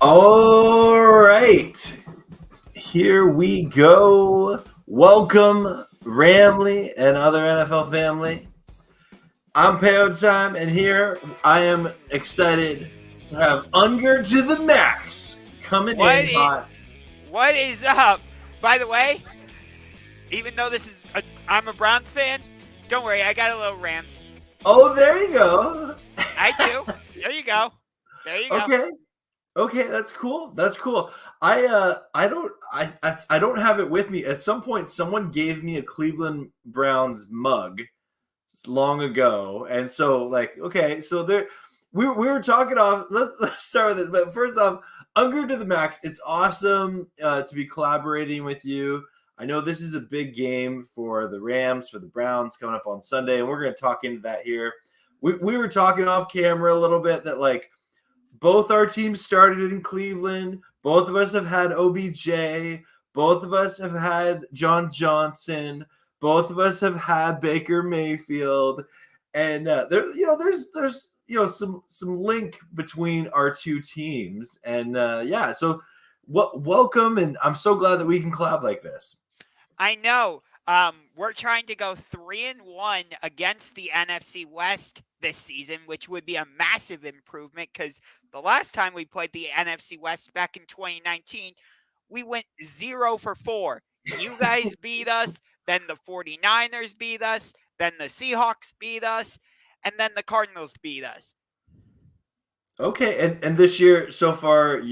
All right, here we go. Welcome, Ramley and other NFL family. I'm Peo Time, and here I am excited to have Unger to the Max coming What in is, hot. what is up? By the way, even though I'm a Browns fan, don't worry, I got a little Rams. Oh, there you go. I do. There you go. There you go. Okay. Okay, that's cool. That's cool. I don't have it with me. At some point, someone gave me a Cleveland Browns mug long ago, and so okay, so there we were talking off. Let's start with this. But first off, Unger to the Max. It's awesome to be collaborating with you. I know this is a big game for the Rams, for the Browns coming up on Sunday, and we're going to talk into that here. We were talking off camera a little bit that both our teams started in Cleveland. Both of us have had OBJ. Both of us have had John Johnson. Both of us have had Baker Mayfield. And there's some link between our two teams. And so welcome, and I'm so glad that we can collab like this. I know. We're trying to go 3-1 against the NFC West this season, which would be a massive improvement because the last time we played the NFC West back in 2019, we went 0 for 4. You guys beat us, then the 49ers beat us, then the Seahawks beat us, and then the Cardinals beat us. Okay, and this year so far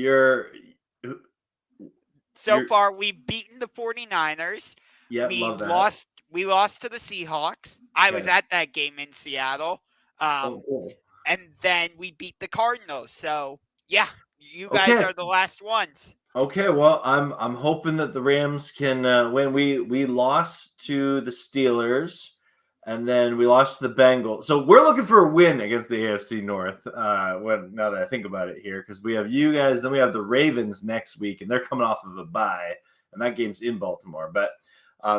far we've beaten the 49ers. Yeah, we love that. We lost to the Seahawks. I was at that game in Seattle. Cool. And then we beat the Cardinals. So yeah, you guys are the last ones. Okay, well, I'm hoping that the Rams can win. We lost to the Steelers, and then we lost to the Bengals. So we're looking for a win against the AFC North. Now that I think about it here, because we have you guys, then we have the Ravens next week, and they're coming off of a bye, and that game's in Baltimore. But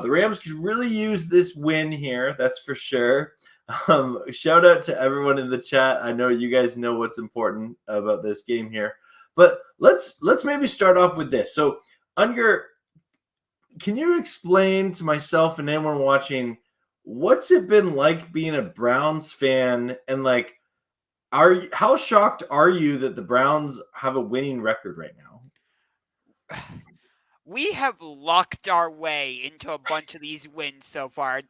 the Rams could really use this win here, that's for sure. Shout out to everyone in the chat. I know you guys know what's important about this game here. But let's maybe start off with this. So, Unger, can you explain to myself and anyone watching what's it been like being a Browns fan, and how shocked are you that the Browns have a winning record right now? We have lucked our way into a bunch of these wins so far.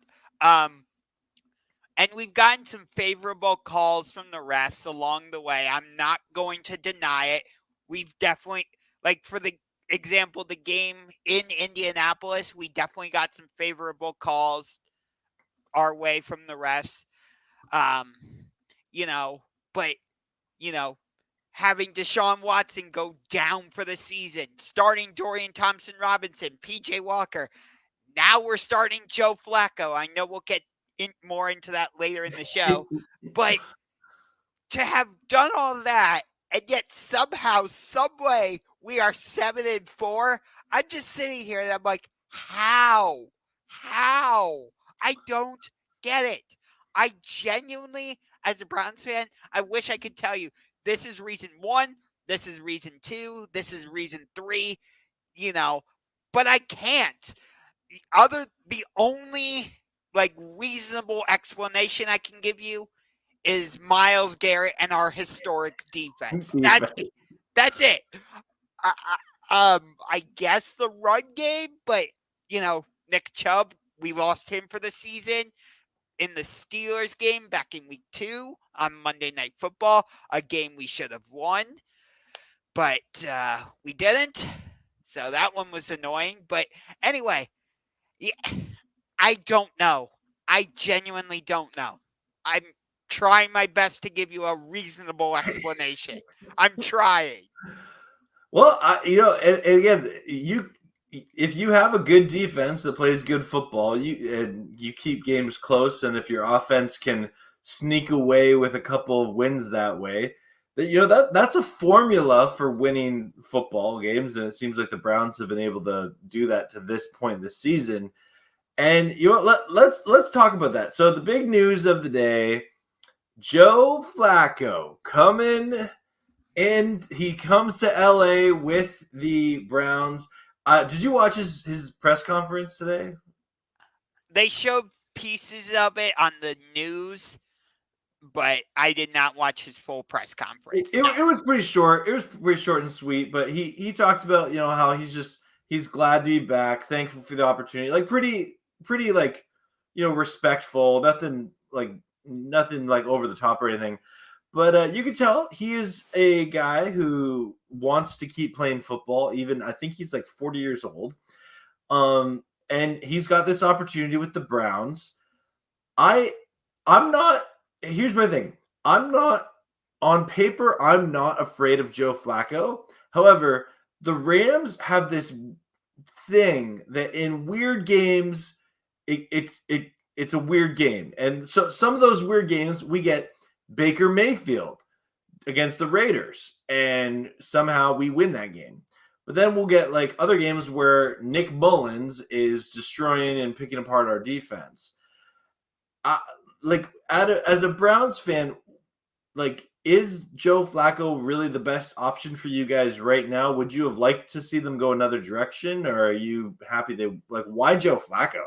And we've gotten some favorable calls from the refs along the way. I'm not going to deny it. We've definitely, for the example, the game in Indianapolis, we definitely got some favorable calls our way from the refs. Having Deshaun Watson go down for the season, starting Dorian Thompson-Robinson, PJ Walker. Now we're starting Joe Flacco. I know we'll get more into that later in the show. But to have done all that, and yet somehow, someway, we are 7-4. I'm just sitting here and I'm like, how? I don't get it. I genuinely, as a Browns fan, I wish I could tell you, this is reason 1, this is reason 2, this is reason 3, but I can't. The only reasonable explanation I can give you is Myles Garrett and our historic defense. That's it. I guess the run game, but Nick Chubb, we lost him for the season in the Steelers game back in week 2 on Monday Night Football, a game we should have won, but we didn't. So that one was annoying. But anyway, yeah, I don't know. I genuinely don't know. I'm trying my best to give you a reasonable explanation. I'm trying. Well, and again, if you have a good defense that plays good football, you keep games close, and if your offense can sneak away with a couple of wins that way, that's a formula for winning football games, and it seems like the Browns have been able to do that to this point this season. And let's talk about that. So the big news of the day: Joe Flacco coming And he comes to LA with the Browns. Did you watch his press conference today? They showed pieces of it on the news, but I did not watch his full press conference. No. It was pretty short. It was pretty short and sweet. But he talked about how he's glad to be back, thankful for the opportunity. Like pretty like respectful. Nothing like over the top or anything. But you can tell he is a guy who wants to keep playing football. Even I think he's like 40 years old. And he's got this opportunity with the Browns. I'm not. Here's my thing. I'm not on paper. I'm not afraid of Joe Flacco. However, the Rams have this thing that in weird games, it's a weird game, and so some of those weird games we get Baker Mayfield against the Raiders, and somehow we win that game. But then we'll get like other games where Nick Mullins is destroying and picking apart our defense. As a Browns fan, like, is Joe Flacco really the best option for you guys right now? Would you have liked to see them go another direction, or are you happy why Joe Flacco?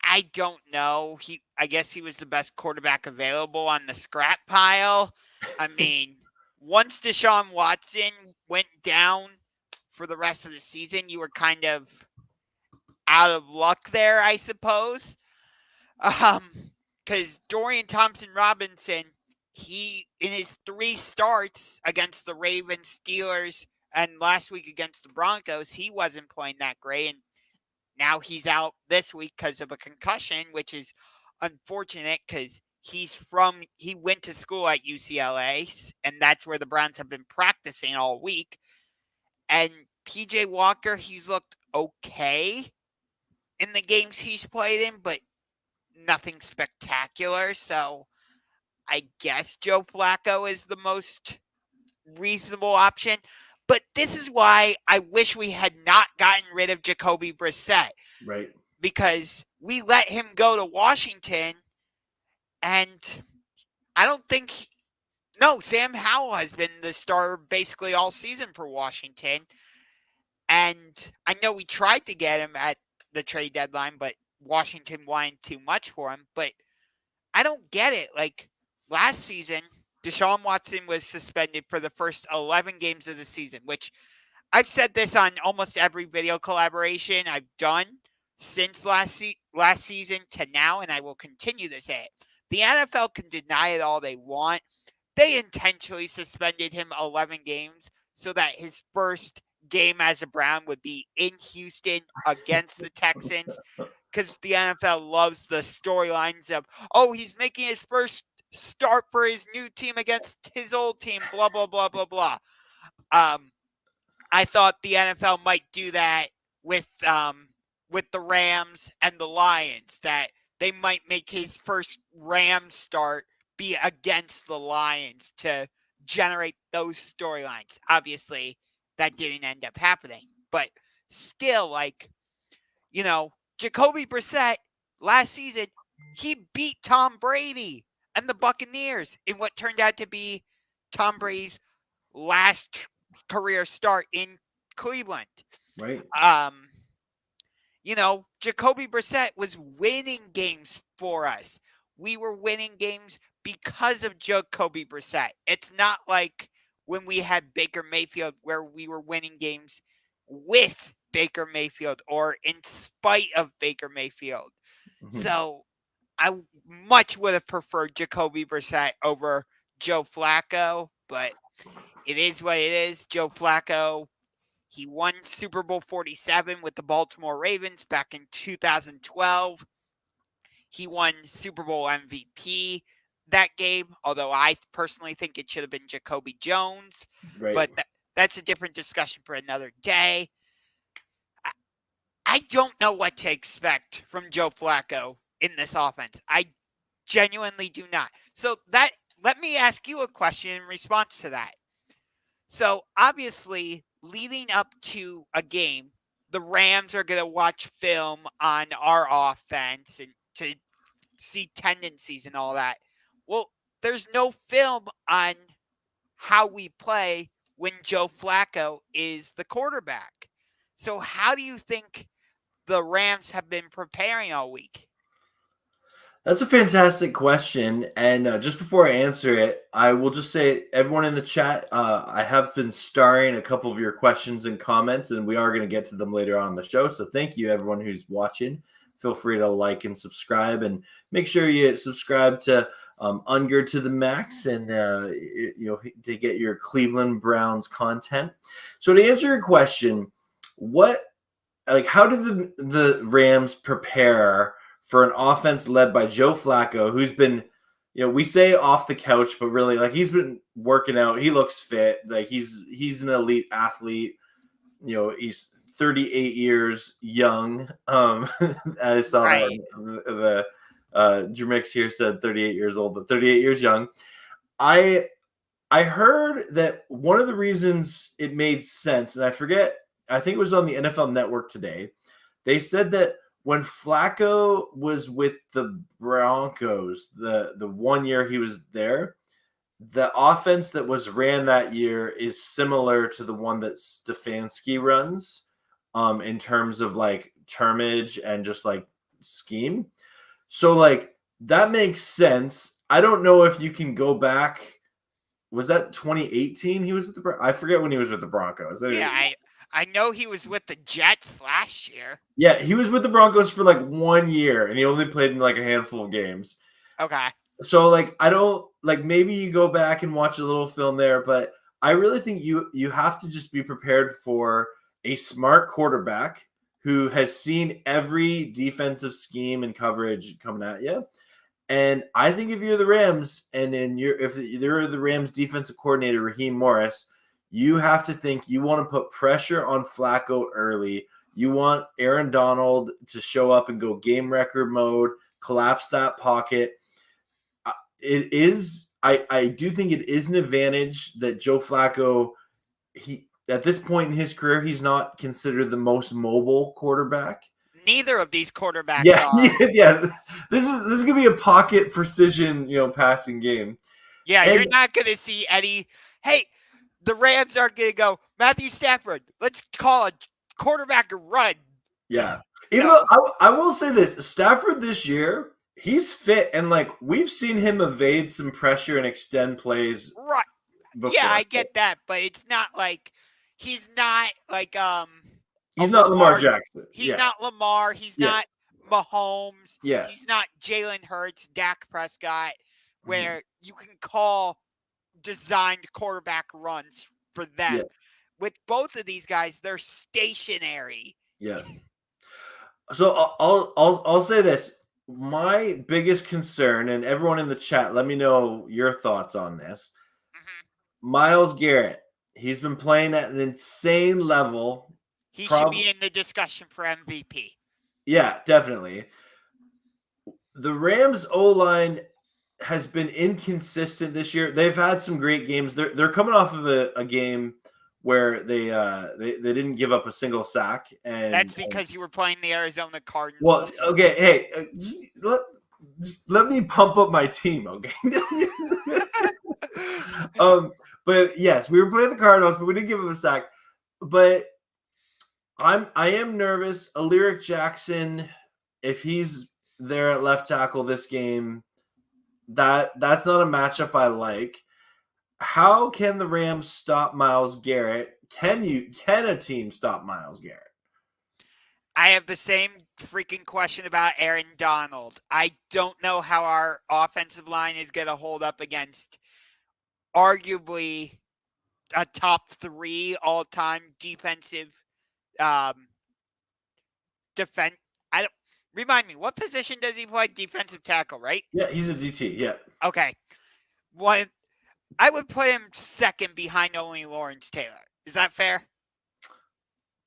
I don't know. I guess he was the best quarterback available on the scrap pile. I mean, once Deshaun Watson went down for the rest of the season, you were kind of out of luck there, I suppose. Because Dorian Thompson-Robinson, in his 3 starts against the Ravens, Steelers, and last week against the Broncos, he wasn't playing that great. And now he's out this week because of a concussion, which is unfortunate because he went to school at UCLA, and that's where the Browns have been practicing all week. And PJ Walker, he's looked okay in the games he's played in, but nothing spectacular. So I guess Joe Flacco is the most reasonable option. But this is why I wish we had not gotten rid of Jacoby Brissett. Right. Because we let him go to Washington, and I don't think Sam Howell has been the star basically all season for Washington. And I know we tried to get him at the trade deadline, but Washington wanted too much for him. But I don't get it. Like, last season, Deshaun Watson was suspended for the first 11 games of the season, which I've said this on almost every video collaboration I've done since last season to now, and I will continue to say it. The NFL can deny it all they want. They intentionally suspended him 11 games so that his first game as a Brown would be in Houston against the Texans, because the NFL loves the storylines of, he's making his first start for his new team against his old team, blah, blah, blah, blah, blah. I thought the NFL might do that with the Rams and the Lions, that they might make his first Rams start be against the Lions to generate those storylines. Obviously, that didn't end up happening. But still, Jacoby Brissett last season, he beat Tom Brady and the Buccaneers in what turned out to be Tom Brady's last career start in Cleveland. Right. Jacoby Brissett was winning games for us. We were winning games because of Jacoby Brissett. It's not like when we had Baker Mayfield where we were winning games with Baker Mayfield or in spite of Baker Mayfield. Mm-hmm. So I much would have preferred Jacoby Brissett over Joe Flacco, but it is what it is. Joe Flacco, he won Super Bowl 47 with the Baltimore Ravens back in 2012. He won Super Bowl MVP that game, although I personally think it should have been Jacoby Jones. Right. But that's a different discussion for another day. I don't know what to expect from Joe Flacco in this offense. I genuinely do not. So let me ask you a question in response to that. So obviously, leading up to a game, the Rams are going to watch film on our offense and to see tendencies and all that. Well, there's no film on how we play when Joe Flacco is the quarterback. So how do you think the Rams have been preparing all week? That's a fantastic question. And just before I answer it, I will just say, everyone in the chat, I have been starring a couple of your questions and comments, and we are going to get to them later on in the show. So thank you, everyone who's watching. Feel free to like and subscribe, and make sure you subscribe to Unger to the Max, and to get your Cleveland Browns content. So to answer your question, how did the Rams prepare for an offense led by Joe Flacco, who's been, we say off the couch, but really, like, he's been working out. He looks fit. Like, he's an elite athlete. He's 38 years young. I saw Right. that the Jermix here said 38 years old, but 38 years young. I heard that one of the reasons it made sense, and I think it was on the NFL Network today, they said that when Flacco was with the Broncos, the 1 year he was there, the offense that was ran that year is similar to the one that Stefanski runs, in terms of like termage and just like scheme. So like that makes sense. I don't know if you can go back. Was that 2018? He was with I forget when he was with the Broncos. Yeah, I know he was with the Jets last year. Yeah, he was with the Broncos for like 1 year, and he only played in like a handful of games. Okay. So like I don't like, maybe you go back and watch a little film there, but I really think you have to just be prepared for a smart quarterback who has seen every defensive scheme and coverage coming at you. And I think if you're the Rams, and if you're the Rams defensive coordinator, Raheem Morris, you have to think you want to put pressure on Flacco early. You want Aaron Donald to show up and go game record mode, collapse that pocket. I do think it is an advantage that Joe Flacco, at this point in his career, he's not considered the most mobile quarterback. Neither of these quarterbacks are. are. Yeah. This is gonna be a pocket precision, passing game. Yeah, you're not gonna see Eddie. Hey, the Rams aren't gonna go, Matthew Stafford, let's call a quarterback a run. Yeah. Even though I will say this, Stafford this year, he's fit, and like we've seen him evade some pressure and extend plays. Right. Before. Yeah, I get that, but it's not like he's not like he's not Lamar Jackson. He's not Lamar. He's not Mahomes. Yeah. He's not Jalen Hurts, Dak Prescott, where you can call designed quarterback runs for them. Yeah. With both of these guys, they're stationary. Yeah. So I'll say this. My biggest concern, and everyone in the chat, let me know your thoughts on this. Myles Garrett, he's been playing at an insane level. He should be in the discussion for MVP. Yeah, definitely. The Rams O-line has been inconsistent this year. They've had some great games. They're coming off of a game where they didn't give up a single sack, and that's because you were playing the Arizona Cardinals. Well, okay, hey, just let me pump up my team, okay? But yes, we were playing the Cardinals, but we didn't give them a sack. But I am nervous. Alaric Jackson, if he's there at left tackle this game, that's not a matchup I like. How can the Rams stop Myles Garrett? Can a team stop Myles Garrett? I have the same freaking question about Aaron Donald. I don't know how our offensive line is going to hold up against arguably a top 3 all-time defensive defense. Remind me, what position does he play? Defensive tackle, right? Yeah, he's a DT. Yeah. Okay. I would put him second behind only Lawrence Taylor. Is that fair?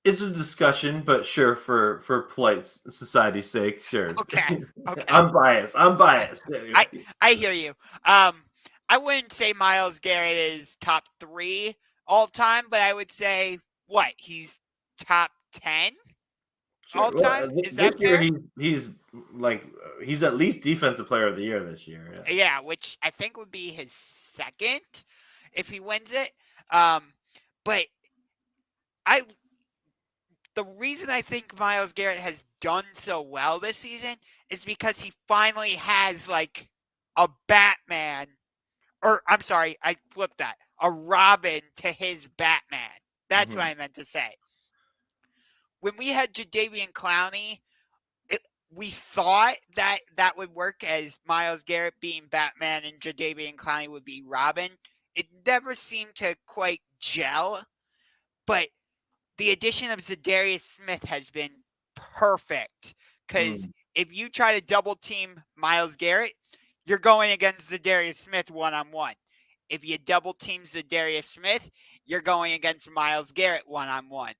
It's a discussion, but sure, for polite society's sake, sure. Okay. I'm biased. I hear you. I wouldn't say Myles Garrett is top 3 all time, but I would say he's top 10. Sure. all Well, time. Is this that year fair? he's at least defensive player of the year this year. Yeah. Yeah, which I think would be his second if he wins it. Um, but I the reason I think Myles Garrett has done so well this season is because he finally has like a Batman, or I'm sorry, I flipped that. A Robin to his Batman. That's what Hmm. I meant to say. When we had Jadeveon Clowney, it, we thought that that would work as Myles Garrett being Batman and Jadeveon Clowney would be Robin. It never seemed to quite gel, but the addition of Zadarius Smith has been perfect because Mm. if you try to double team Myles Garrett, you're going against Zadarius Smith one-on-one. If you double team Zadarius Smith, you're going against Myles Garrett one-on-one.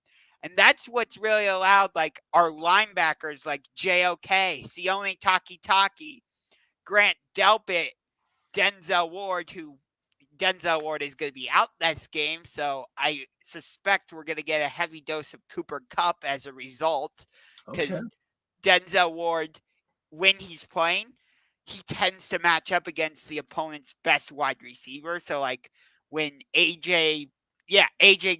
And that's what's really allowed like our linebackers like JOK, Sione Takitaki, Grant Delpit, Denzel Ward, who Denzel Ward is going to be out this game, so I suspect we're going to get a heavy dose of Cooper Kupp as a result Okay. because Denzel Ward, when he's playing, he tends to match up against the opponent's best wide receiver. So, like when AJ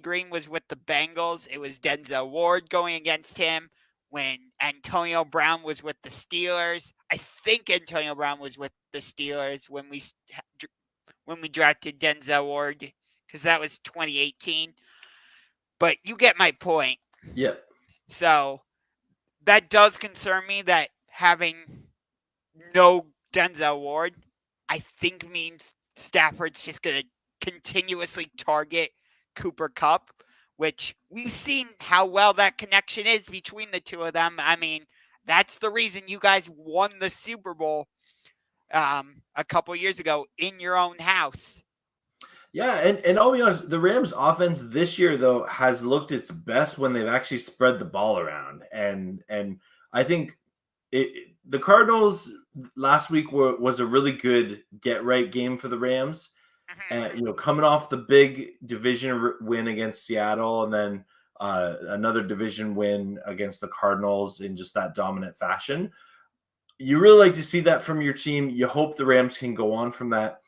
Green was with the Bengals, it was Denzel Ward going against him. When Antonio Brown was with the Steelers, I think Antonio Brown was with the Steelers when we drafted Denzel Ward because that was 2018. But you get my point. Yeah. So that does concern me that having no Denzel Ward, I think means Stafford's just going to continuously target Cooper Kupp, which we've seen how well that connection is between the two of them. I mean, that's the reason you guys won the Super Bowl a couple years ago in your own house. Yeah, and I'll be honest, the Rams offense this year though has looked its best when they've actually spread the ball around. And I think the Cardinals last week was a really good get right game for the Rams. And coming off the big division win against Seattle, and then another division win against the Cardinals in just that dominant fashion. You really like to see that from your team. You hope the Rams can go on from that.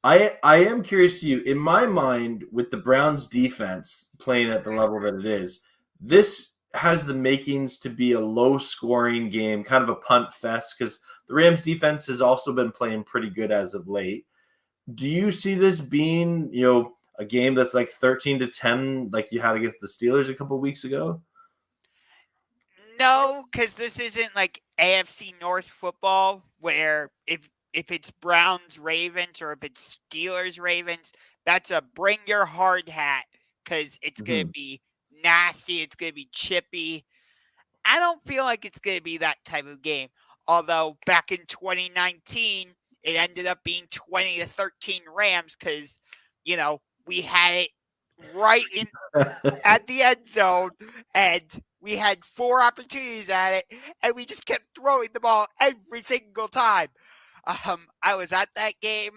I am curious to you. In my mind, with the Browns defense playing at the level that it is, this has the makings to be a low scoring game, kind of a punt fest, because the Rams defense has also been playing pretty good as of late. Do you see this being, a game that's like 13-10, like you had against the Steelers a couple weeks ago? No, because this isn't like AFC North football where if it's Browns Ravens or if it's Steelers Ravens, that's a bring your hard hat because it's gonna Mhm. be nasty, it's gonna be chippy. I don't feel like it's gonna be that type of game. Although back in 2019, it ended up being 20-13 Rams because we had it right in at the end zone, and we had 4 opportunities at it, and we just kept throwing the ball every single time. I was at that game.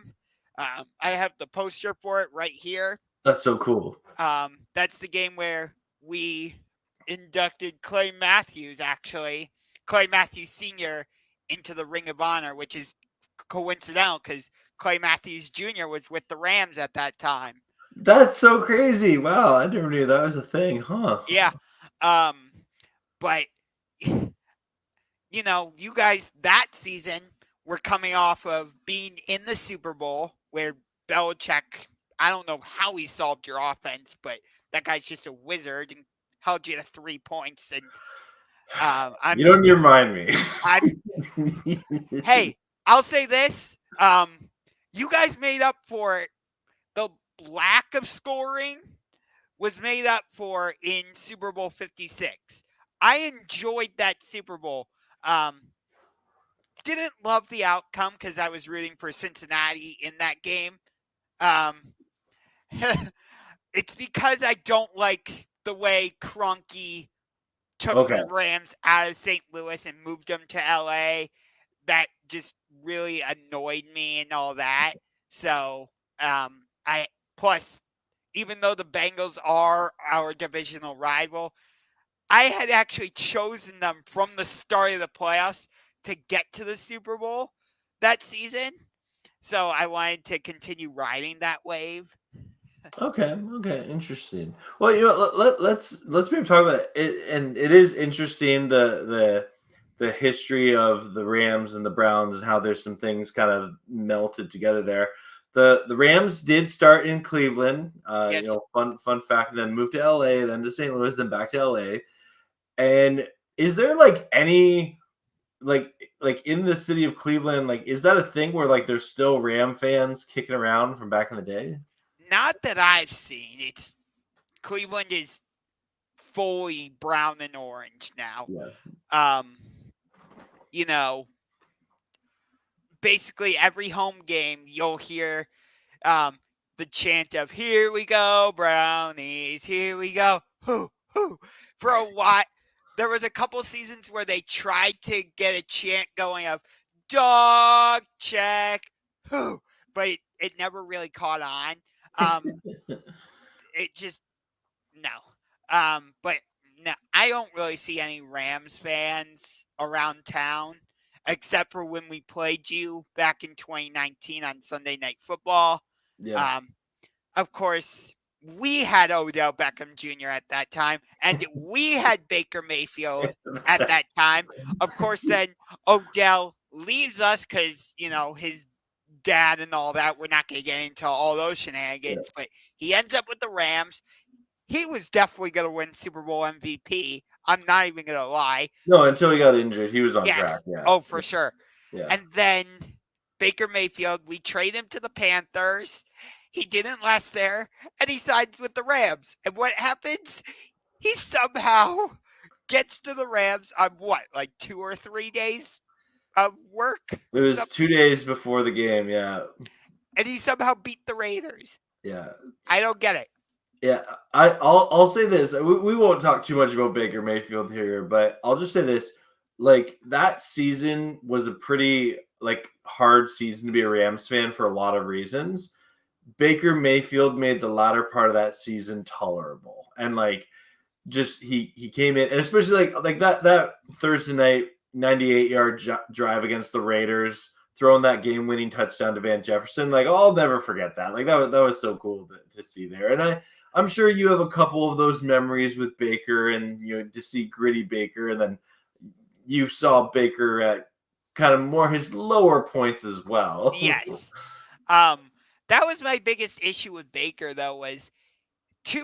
I have the poster for it right here. That's so cool. That's the game where we inducted Clay Matthews, actually, Clay Matthews Sr. into the Ring of Honor, which is coincidental because Clay Matthews Jr. was with the Rams at that time. That's so crazy. Wow, I never knew that was a thing, huh? Yeah. But you guys that season were coming off of being in the Super Bowl where Belichick, I don't know how he solved your offense, but that guy's just a wizard and held you to 3 points. And You don't need to remind me. hey, I'll say this: you guys made up for it. The lack of scoring was made up for in Super Bowl 56. I enjoyed that Super Bowl. Didn't love the outcome because I was rooting for Cincinnati in that game. Um, it's because I don't like the way Kroenke took Okay. the Rams out of St. Louis and moved them to LA. That just really annoyed me and all that. So I plus, even though the Bengals are our divisional rival, I had actually chosen them from the start of the playoffs to get to the Super Bowl that season. So I wanted to continue riding that wave. Okay, okay, interesting. Well, let's maybe talk about it, and it is interesting the history of the Rams and the Browns and how there's some things kind of melted together there. The Rams did start in Cleveland, Yes. fun fact, and then moved to LA, then to St. Louis, then back to LA. And is there like any like in the city of Cleveland, like is that a thing where like there's still Ram fans kicking around from back in the day? Not that I've seen. It's Cleveland is fully brown and orange now. Yeah. Um, you know, basically every home game you'll hear the chant of "Here we go, Brownies! Here we go!" Hoo hoo. For a while, there was a couple seasons where they tried to get a chant going of "Dog check, who," but it never really caught on. It just no. But no, I don't really see any Rams fans around town except for when we played you back in 2019 on Sunday Night Football. Yeah. Um, of course, we had Odell Beckham Jr. at that time, and we had Baker Mayfield at that time. Of course, then Odell leaves us because, his dad and all that. We're not going to get into all those shenanigans, but he ends up with the Rams. He was definitely going to win Super Bowl MVP. I'm not even going to lie. No, until he got injured, he was on track. Yes. Yeah. Oh, for sure. Yeah. And then Baker Mayfield, we trade him to the Panthers. He didn't last there, and he signs with the Rams. And what happens? He somehow gets to the Rams on like 2 or 3 days of work? It was 2 days before the game. Yeah. And he somehow beat the Raiders. Yeah. I don't get it. Yeah, I'll say this. We won't talk too much about Baker Mayfield here, but I'll just say this: like that season was a pretty like hard season to be a Rams fan for a lot of reasons. Baker Mayfield made the latter part of that season tolerable, and like just he came in, and especially like that Thursday night 98-yard drive against the Raiders, throwing that game-winning touchdown to Van Jefferson. Like I'll never forget that. Like that was so cool to see there, and I'm sure you have a couple of those memories with Baker, and to see gritty Baker, and then you saw Baker at kind of more his lower points as well. Yes. That was my biggest issue with Baker, though, was he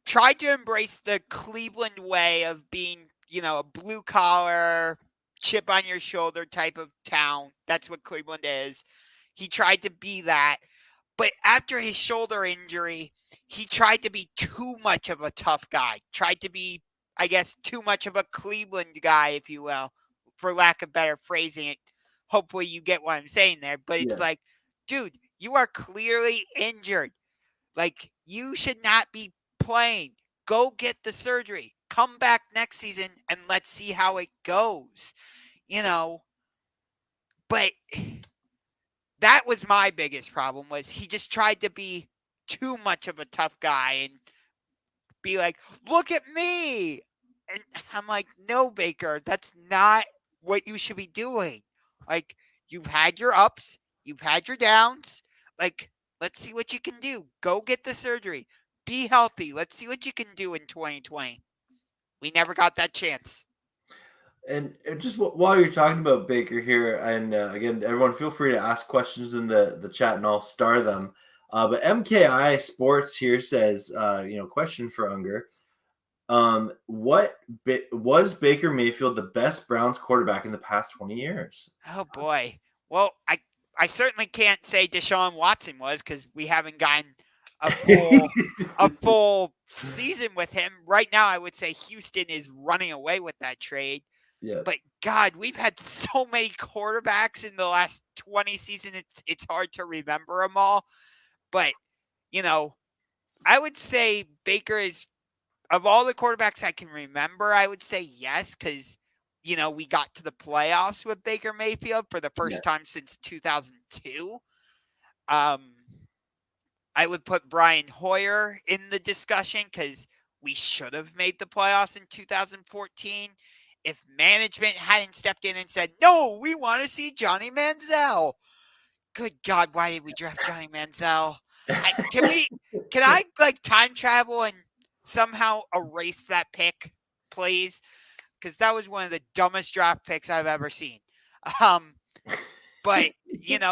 tried to embrace the Cleveland way of being, a blue collar, chip on your shoulder type of town. That's what Cleveland is. He tried to be that. But after his shoulder injury, he tried to be too much of a tough guy. Tried to be, I guess, too much of a Cleveland guy, if you will, for lack of better phrasing it. Hopefully you get what I'm saying there. But it's like, dude, you are clearly injured. Like, you should not be playing. Go get the surgery. Come back next season and let's see how it goes. But that was my biggest problem, was he just tried to be too much of a tough guy and be like, look at me. And I'm like, no, Baker, that's not what you should be doing. Like, you've had your ups, you've had your downs. Like, let's see what you can do. Go get the surgery. Be healthy. Let's see what you can do in 2020. We never got that chance. And just while you're talking about Baker here, and again, everyone feel free to ask questions in the chat, and I'll star them. But MKI Sports here says, question for Unger. Was Baker Mayfield the best Browns quarterback in the past 20 years? Oh boy. Well, I certainly can't say Deshaun Watson was, because we haven't gotten a full season with him. Right now, I would say Houston is running away with that trade. Yeah. But God, we've had so many quarterbacks in the last 20 seasons. It's hard to remember them all. But, I would say Baker is, of all the quarterbacks I can remember, I would say yes, because, we got to the playoffs with Baker Mayfield for the first time since 2002. I would put Brian Hoyer in the discussion, because we should have made the playoffs in 2014 if management hadn't stepped in and said, no, we want to see Johnny Manziel. Good God, why did we draft Johnny Manziel? Can I like time travel and somehow erase that pick, please? Because that was one of the dumbest draft picks I've ever seen. But,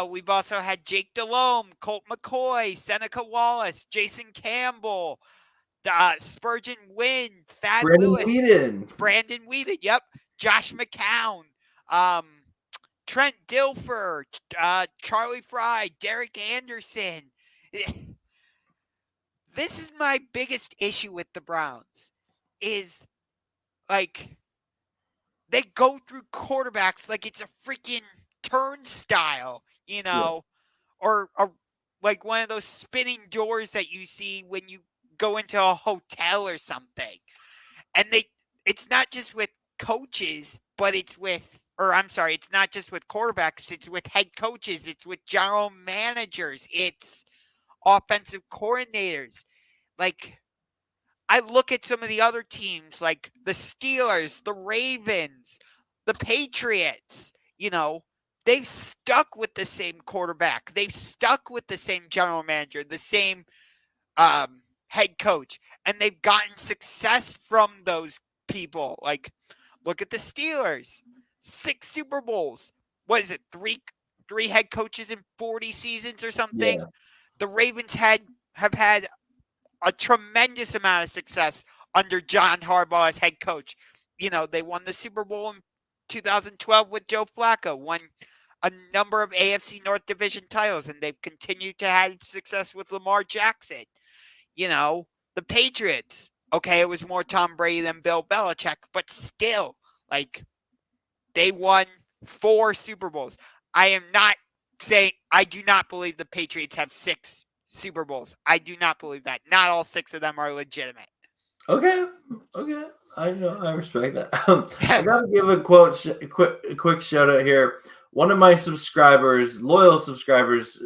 we've also had Jake Delhomme, Colt McCoy, Seneca Wallace, Jason Campbell, Spurgeon Wynn, Thad Lewis, Brandon Whedon, yep, Josh McCown, Trent Dilfer, Charlie Fry, Derek Anderson. This is my biggest issue with the Browns is, like, they go through quarterbacks like it's a freaking turnstile, or like one of those spinning doors that you see when you go into a hotel or something. And it's not just with coaches, but it's not just with quarterbacks, it's with head coaches, it's with general managers, it's offensive coordinators. Like, I look at some of the other teams, like the Steelers, the Ravens, the Patriots, they've stuck with the same quarterback. They've stuck with the same general manager, the same head coach, and they've gotten success from those people. Like, look at the Steelers, 6 Super Bowls. What is it? Three head coaches in 40 seasons or something. Yeah. The Ravens have had a tremendous amount of success under John Harbaugh as head coach. They won the Super Bowl in 2012 with Joe Flacco, won a number of AFC North Division titles, and they've continued to have success with Lamar Jackson. The Patriots, okay, it was more Tom Brady than Bill Belichick, but still, like, they won 4 Super Bowls. I am not saying, I do not believe the Patriots have 6 Super Bowls. I do not believe that. Not all 6 of them are legitimate. Okay. I know. I respect that. I gotta give a quick shout out here. One of my subscribers, loyal subscribers,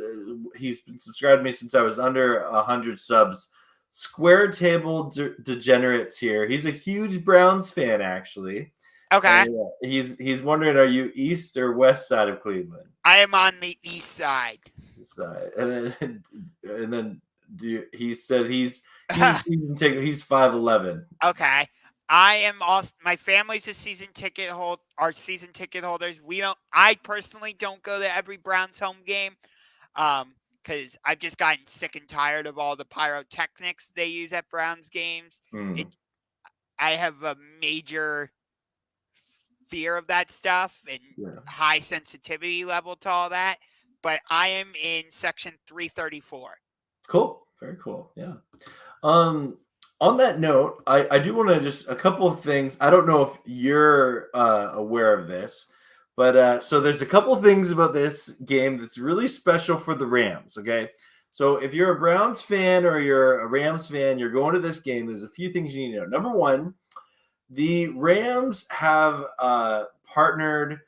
he's been subscribed to me since I was under 100 subs. Square Table Degenerates here. He's a huge Browns fan, actually. Okay. And, he's wondering, are you east or west side of Cleveland? I am on the east side. And then he said he's 5'11". Okay. I am also, my family's a season ticket are season ticket holders. I personally don't go to every Browns home game. Because I've just gotten sick and tired of all the pyrotechnics they use at Browns games. I have a major fear of that stuff and high sensitivity level to all that. But I am in section 334. Cool. Very cool. Yeah. On that note, I do want to just a couple of things. I don't know if you're aware of this, but so there's a couple of things about this game that's really special for the Rams. Okay. So if you're a Browns fan or you're a Rams fan, you're going to this game, there's a few things you need to know. Number one, the Rams have partnered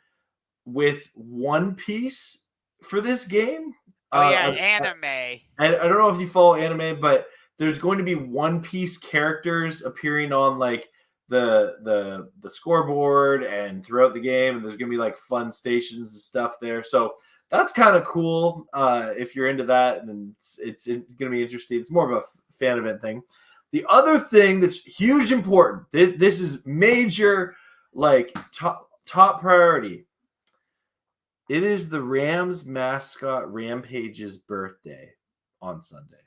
with One Piece for this game. Anime. I don't know if you follow anime, but there's going to be One Piece characters appearing on like the scoreboard and throughout the game, and there's going to be like fun stations and stuff there. So that's kind of cool if you're into that, and it's going to be interesting. It's more of a fan event thing. The other thing that's huge important, this is major, like top priority. It is the Rams mascot Rampage's birthday on Sunday.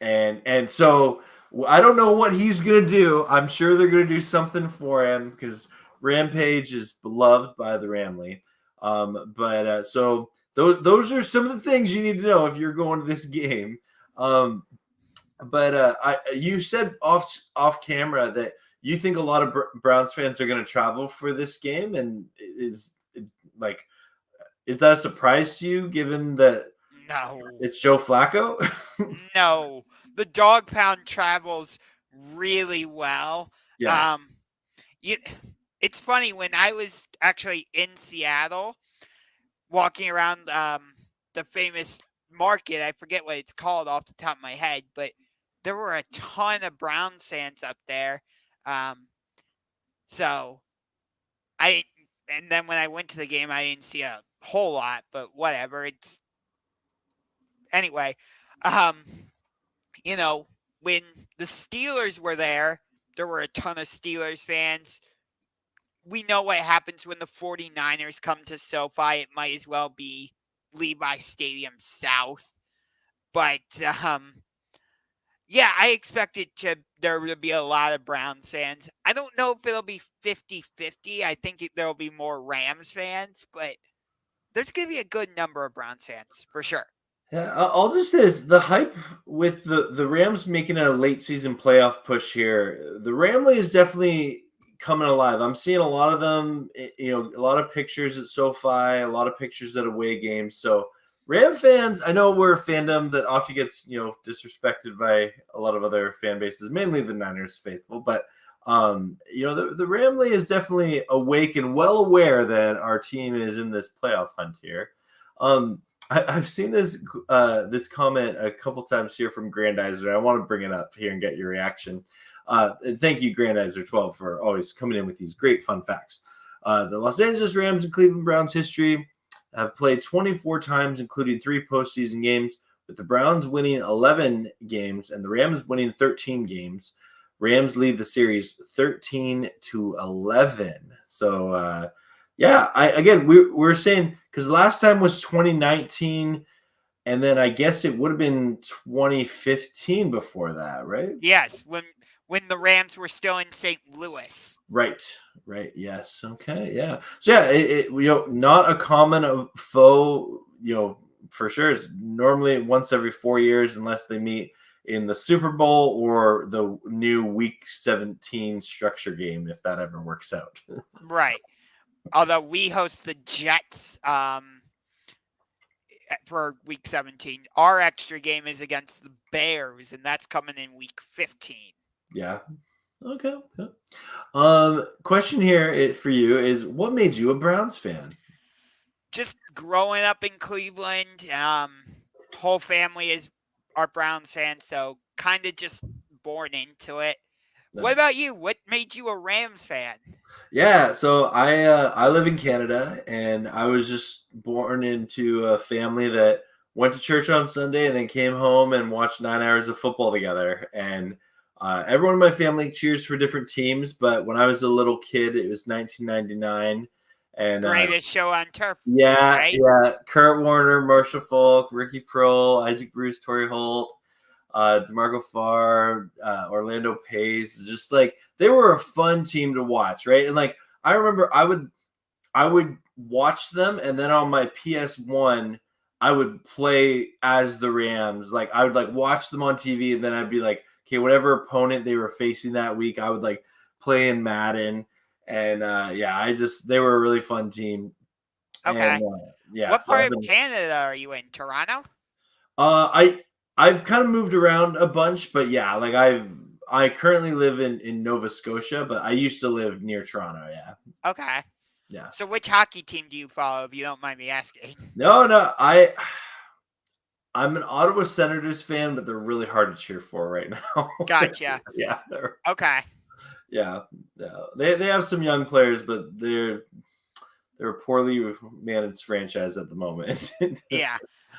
And so I don't know what he's going to do. I'm sure they're going to do something for him because Rampage is beloved by the Ramley. So those are some of the things you need to know if you're going to this game. You said off camera that you think a lot of Browns fans are going to travel for this game, and is that a surprise to you, given that it's Joe Flacco? No, the dog pound travels really well. Yeah. It's funny, when I was actually in Seattle, walking around the famous market, I forget what it's called off the top of my head, but there were a ton of Browns fans up there. So and then when I went to the game, I didn't see a whole lot, but whatever. Anyway, when the Steelers were there were a ton of Steelers fans. We know what happens when the 49ers come to SoFi. It might as well be Levi Stadium South. But yeah, I expected there to be a lot of Browns fans. I don't know if it'll be 50-50. I think there will be more Rams fans, but there's going to be a good number of Browns fans for sure. Yeah, I'll just say this, the hype with the Rams making a late season playoff push here, the Ramley is definitely coming alive. I'm seeing a lot of them, a lot of pictures at SoFi, a lot of pictures at away games. So Ram fans, I know we're a fandom that often gets, disrespected by a lot of other fan bases, mainly the Niners faithful, but the Ramley is definitely awake and well aware that our team is in this playoff hunt here. I've seen this comment a couple times here from Grandizer. I want to bring it up here and get your reaction. And thank you, Grandizer12, for always coming in with these great fun facts. The Los Angeles Rams and Cleveland Browns history have played 24 times, including 3 postseason games, with the Browns winning 11 games and the Rams winning 13 games. Rams lead the series 13-11. So, we're saying, because last time was 2019, and then I guess it would have been 2015 before that, right? Yes, when the Rams were still in St. Louis. Right. Yes. Okay. Yeah. So yeah, not a common foe. For sure, it's normally once every 4 years, unless they meet in the Super Bowl or the new Week 17 structure game, if that ever works out. Right. Although we host the Jets for Week 17. Our extra game is against the Bears, and that's coming in Week 15. Yeah. Okay. Question here for you is, what made you a Browns fan? Just growing up in Cleveland, whole family are Browns fans, so kind of just born into it. Nice. What about you? What made you a Rams fan? Yeah, so I live in Canada, and I was just born into a family that went to church on Sunday and then came home and watched 9 hours of football together. And everyone in my family cheers for different teams, but when I was a little kid, it was 1999. And greatest show on turf. Yeah, right? Yeah. Kurt Warner, Marshall Falk, Ricky Prohl, Isaac Bruce, Torrey Holt, DeMarco Farr, Orlando Pace. Just like, they were a fun team to watch, right? And like, I remember I would watch them, and then on my PS1 I would play as the Rams. Like, I would like watch them on TV, and then I'd be like, okay, whatever opponent they were facing that week, I would like play in Madden. And they were a really fun team. Okay. And, what part of Canada are you in? Toronto? I've kind of moved around a bunch, but yeah, like I currently live in Nova Scotia, but I used to live near Toronto. Yeah. Okay. Yeah. So which hockey team do you follow, if you don't mind me asking? No, I'm an Ottawa Senators fan, but they're really hard to cheer for right now. Gotcha. Yeah. Okay. Yeah. They have some young players, but they're a poorly managed franchise at the moment. Yeah.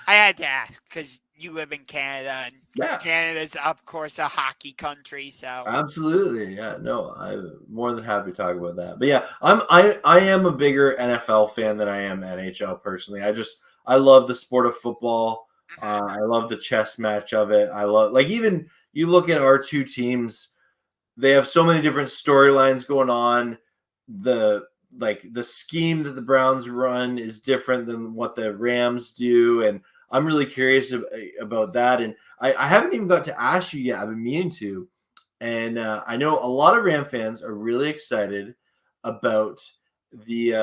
I had to ask because you live in Canada, and Canada's, of course, a hockey country. So absolutely, yeah. No, I'm more than happy to talk about that. But yeah, I am a bigger NFL fan than I am NHL personally. I love the sport of football. I love the chess match of it. I love, like, even you look at our two teams, they have so many different storylines going on. The scheme that the Browns run is different than what the Rams do, and I'm really curious about that. And I haven't even got to ask you yet. I've been meaning to. And I know a lot of Ram fans are really excited about the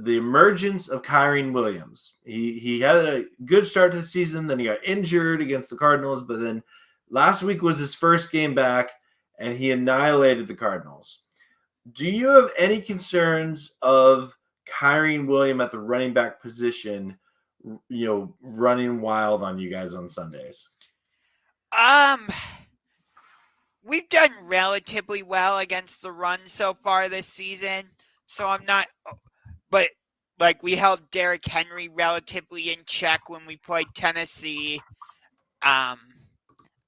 emergence of Kyren Williams. He had a good start to the season, then he got injured against the Cardinals, but then last week was his first game back, and he annihilated the Cardinals. Do you have any concerns of Kyren Williams at the running back position, running wild on you guys on Sundays? Um, we've done relatively well against the run so far this season, so I'm not. But like we held Derrick Henry relatively in check when we played Tennessee. I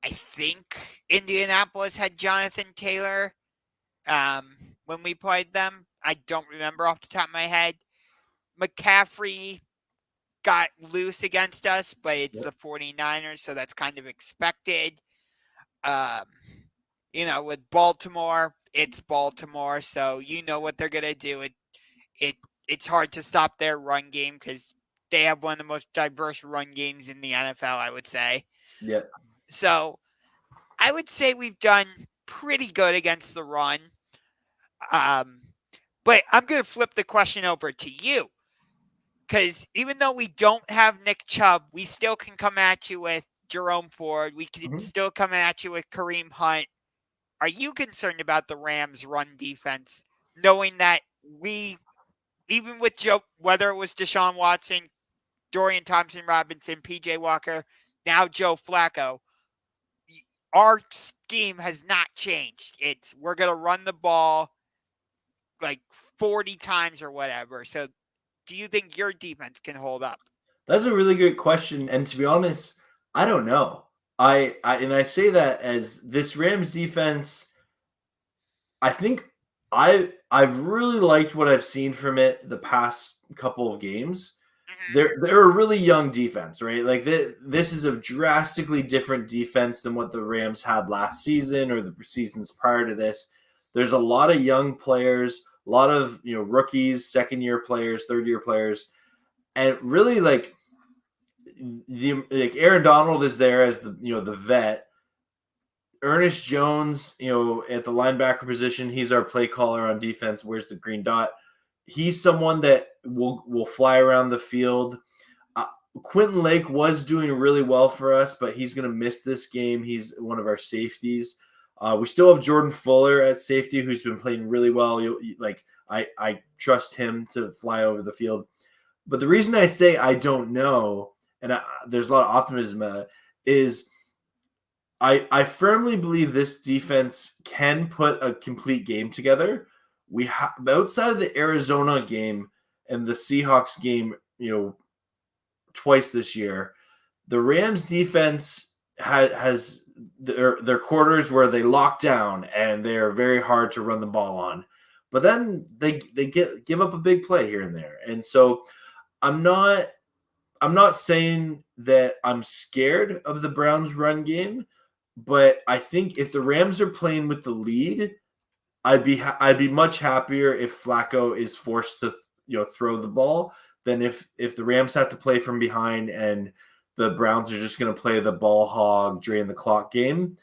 think Indianapolis had Jonathan Taylor when we played them. I don't remember off the top of my head. McCaffrey got loose against us, but it's the 49ers, so that's kind of expected. With Baltimore, it's Baltimore, so you know what they're gonna do. It's hard to stop their run game because they have one of the most diverse run games in the NFL, I would say. Yeah. So I would say we've done pretty good against the run. But I'm going to flip the question over to you because even though we don't have Nick Chubb, we still can come at you with Jerome Ford. We can still come at you with Kareem Hunt. Are you concerned about the Rams' run defense, knowing that even with Joe, whether it was Deshaun Watson, Dorian Thompson-Robinson, P.J. Walker, now Joe Flacco, our scheme has not changed. We're going to run the ball like 40 times or whatever. So do you think your defense can hold up? That's a really good question. And to be honest, I don't know. I say that as this Rams defense, I think I've really liked what I've seen from it the past couple of games. They're a really young defense, right? Like this is a drastically different defense than what the Rams had last season or the seasons prior to this. There's a lot of young players, a lot of rookies, second year players, third year players, and really like Aaron Donald is there as the vet. Ernest Jones, at the linebacker position, he's our play caller on defense. Where's the green dot? He's someone that will fly around the field. Quentin Lake was doing really well for us, but he's going to miss this game. He's one of our safeties. We still have Jordan Fuller at safety, who's been playing really well. I trust him to fly over the field. But the reason I say I don't know, and there's a lot of optimism, is I firmly believe this defense can put a complete game together. We outside of the Arizona game and the Seahawks game, twice this year, the Rams defense has their quarters where they lock down and they are very hard to run the ball on. But then they give up a big play here and there. And so I'm not saying that I'm scared of the Browns run game, but I think if the Rams are playing with the lead, I'd be much happier if Flacco is forced to throw the ball than if the Rams have to play from behind and the Browns are just going to play the ball hog, drain the clock game,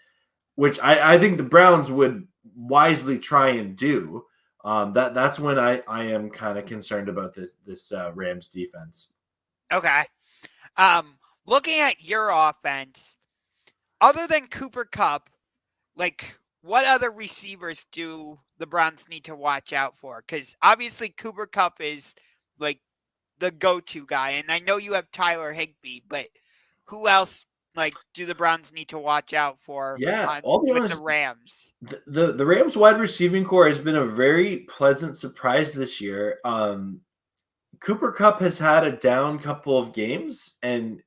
which I think the Browns would wisely try and do. That's when I am kind of concerned about this Rams defense. Okay. Looking at your offense, other than Cooper Kupp, like what other receivers do the Browns need to watch out for? Because obviously Cooper Kupp is like the go-to guy, and I know you have Tyler Higbee, but who else do the Browns need to watch out for? Yeah, I'll be honest, the Rams. The Rams wide receiving core has been a very pleasant surprise this year. Cooper Kupp has had a down couple of games, and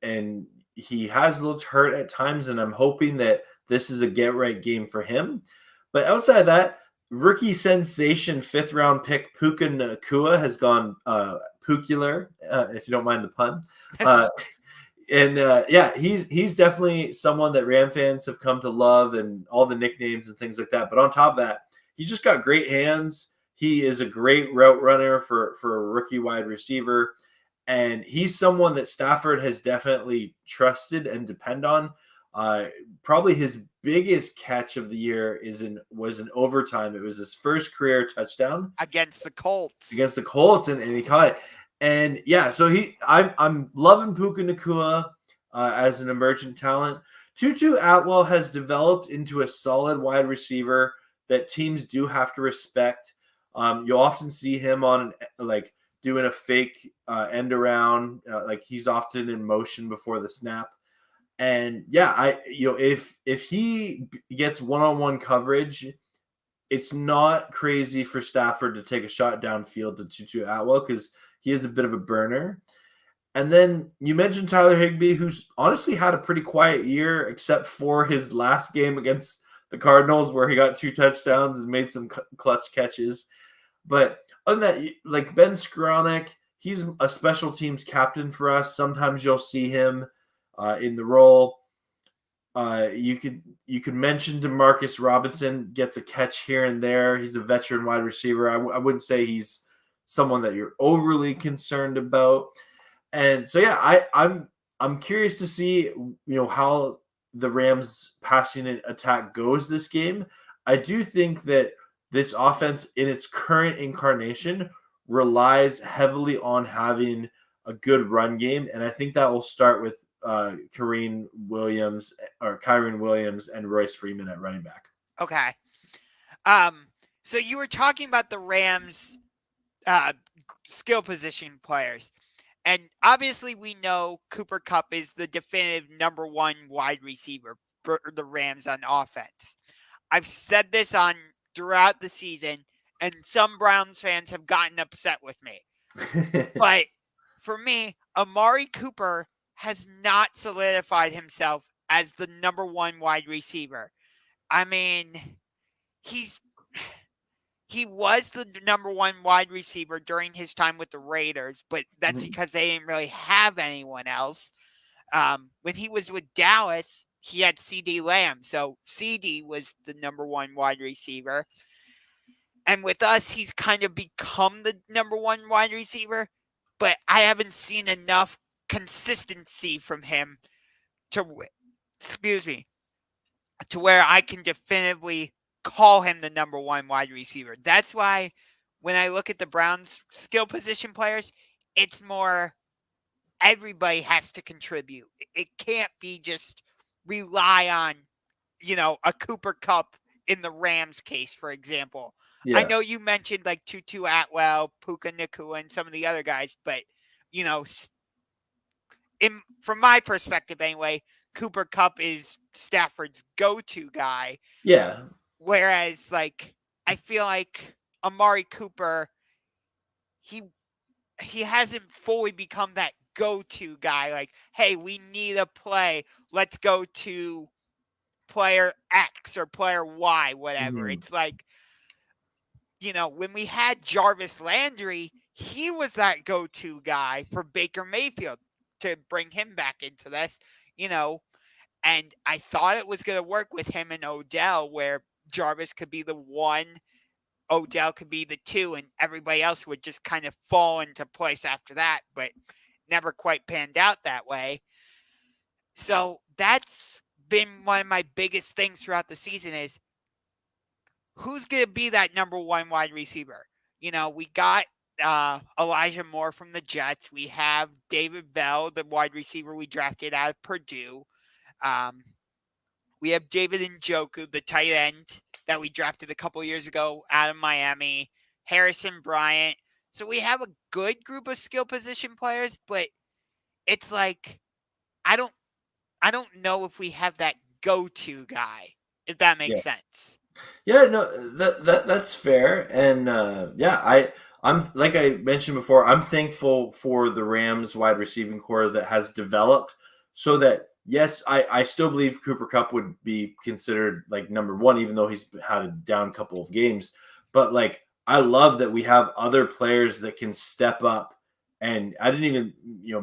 he has looked hurt at times, and I'm hoping that this is a get-right game for him. But outside of that, rookie sensation 5th-round pick Puka Nacua has gone pukular, if you don't mind the pun. He's definitely someone that Ram fans have come to love and all the nicknames and things like that. But on top of that, he's just got great hands. He is a great route runner for a rookie wide receiver. And he's someone that Stafford has definitely trusted and depend on. Probably his biggest catch of the year was in overtime. It was his first career touchdown against the Colts. And he caught it. And yeah, so I'm loving Puka Nacua as an emergent talent. Tutu Atwell has developed into a solid wide receiver that teams do have to respect. You'll often see him on doing a fake end around, like he's often in motion before the snap. And yeah, if he gets one-on-one coverage, it's not crazy for Stafford to take a shot downfield to Tutu Atwell because he is a bit of a burner. And then you mentioned Tyler Higbee, who's honestly had a pretty quiet year, except for his last game against the Cardinals, where he got 2 touchdowns and made some clutch catches. But other than that, like Ben Skowronek, he's a special teams captain for us. Sometimes you'll see him in the role. You could mention Demarcus Robinson gets a catch here and there. He's a veteran wide receiver. I wouldn't say he's someone that you're overly concerned about. And so yeah, I'm curious to see how the Rams passing attack goes this game. I do think that this offense in its current incarnation relies heavily on having a good run game, and I think that will start with Kyren Williams and Royce Freeman at running back. Okay. So you were talking about the Rams skill position players. And obviously we know Cooper Kupp is the definitive number 1 wide receiver for the Rams on offense. I've said this on throughout the season, and some Browns fans have gotten upset with me. But for me, Amari Cooper has not solidified himself as the number 1 wide receiver. I mean, he was the number 1 wide receiver during his time with the Raiders, but that's because they didn't really have anyone else. When he was with Dallas, he had CD Lamb. So CD was the number 1 wide receiver. And with us, he's kind of become the number 1 wide receiver, but I haven't seen enough consistency from him to where I can definitively call him the number 1 wide receiver. That's why when I look at the Browns skill position players, it's more everybody has to contribute. It can't be just rely on, a Cooper Kupp in the Rams case, for example. Yeah. I know you mentioned like Tutu Atwell, Puka Nacua, and some of the other guys, but, from my perspective anyway, Cooper Kupp is Stafford's go-to guy. Yeah. Whereas, I feel like Amari Cooper, he hasn't fully become that go-to guy. Like, hey, we need a play. Let's go to player X or player Y, whatever. It's like, when we had Jarvis Landry, he was that go-to guy for Baker Mayfield to bring him back into this, and I thought it was going to work with him and Odell, where Jarvis could be the 1, Odell could be the 2, and everybody else would just kind of fall into place after that, but never quite panned out that way. So that's been one of my biggest things throughout the season is who's going to be that number 1 wide receiver? We got Elijah Moore from the Jets. We have David Bell, the wide receiver we drafted out of Purdue. We have David Njoku, the tight end that we drafted a couple years ago out of Miami. Harrison Bryant. So we have a good group of skill position players, but it's like I don't know if we have that go-to guy, if that makes sense. Yeah, no, that's fair. And I'm like I mentioned before, I'm thankful for the Rams wide receiving core that has developed so that yes, I still believe Cooper Kupp would be considered like number 1, even though he's had a down couple of games. But like I love that we have other players that can step up. And I didn't even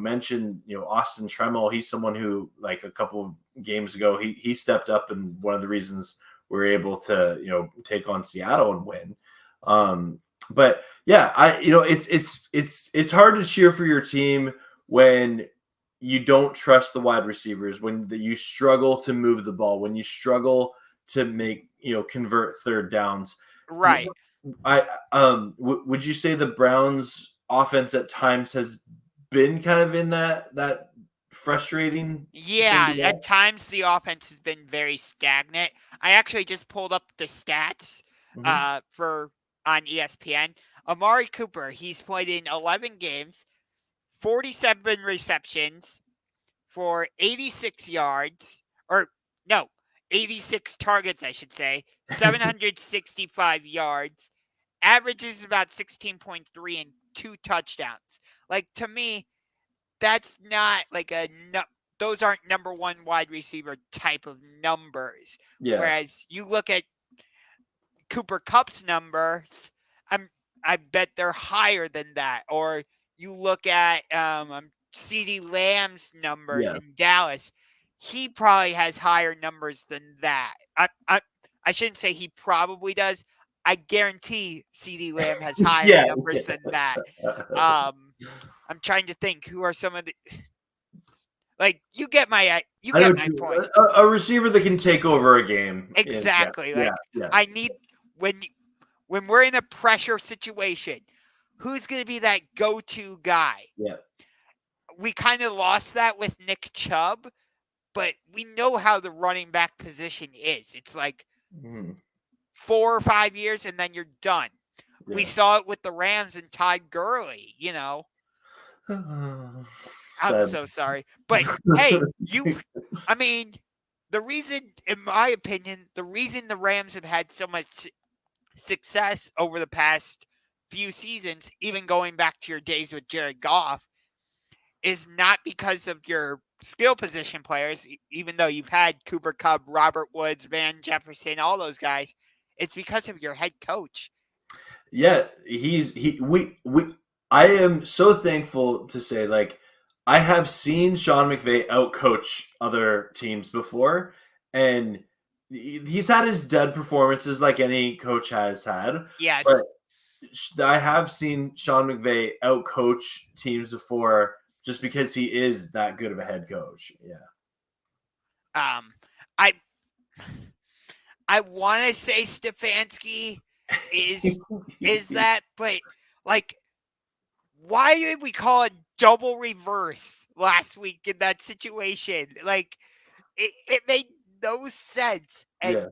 mention Austin Tremmel. He's someone who like a couple of games ago he stepped up, and one of the reasons we're able to take on Seattle and win. But yeah, it's hard to cheer for your team when you don't trust the wide receivers, when you struggle to move the ball, when you struggle to make convert third downs. Right. Would you say the Browns offense at times has been kind of in that frustrating? Yeah, at times the offense has been very stagnant. I actually just pulled up the stats for on ESPN. Amari Cooper, he's played in 11 games, 47 receptions, for 86 yards, or no, 86 targets, I should say, 765 yards, averages about 16.3 and 2 touchdowns. Like, to me, that's not like those aren't number one wide receiver type of numbers. Yeah. Whereas you look at Cooper Kupp's numbers, I bet they're higher than that. Or you look at CeeDee Lamb's numbers Yeah. in Dallas, he probably has higher numbers than that. I shouldn't say he probably does. I guarantee CeeDee Lamb has higher Yeah. numbers than that. I'm trying to think who are some of the you get my point. A receiver that can take over a game. Exactly. Yeah. I need when we're in a pressure situation, who's going to be that go-to guy? Yeah. We kind of lost that with Nick Chubb, but we know how the running back position is. It's like 4 or 5 years and then you're done. Yeah. We saw it with the Rams and Todd Gurley, I'm so sorry. But hey, the reason, in my opinion, the reason the Rams have had so much success over the past few seasons, even going back to your days with Jared Goff, is not because of your skill position players, even though you've had Cooper Kupp, Robert Woods, Van Jefferson, all those guys. It's because of your head coach. Yeah, I am so thankful to say, I have seen Sean McVay outcoach other teams before, and he's had his dud performances like any coach has had. Yes. But I have seen Sean McVay outcoach teams before just because he is that good of a head coach. Yeah. I want to say Stefanski is that, but why did we call it double reverse last week in that situation? It made no sense. And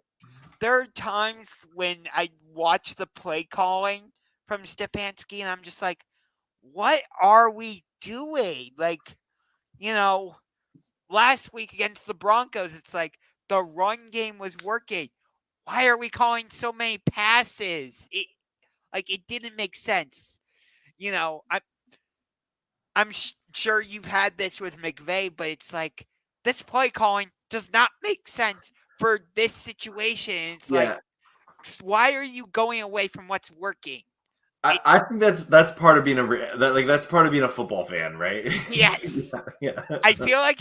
there are times when I watch the play calling from Stefanski and I'm just like, what are we doing? Last week against the Broncos, it's like the run game was working. Why are we calling so many passes? It didn't make sense. I'm sure you've had this with McVay, but it's like this play calling does not make sense for this situation. It's why are you going away from what's working? I think that's part of being that's part of being a football fan, right? Yes. Yeah. I feel like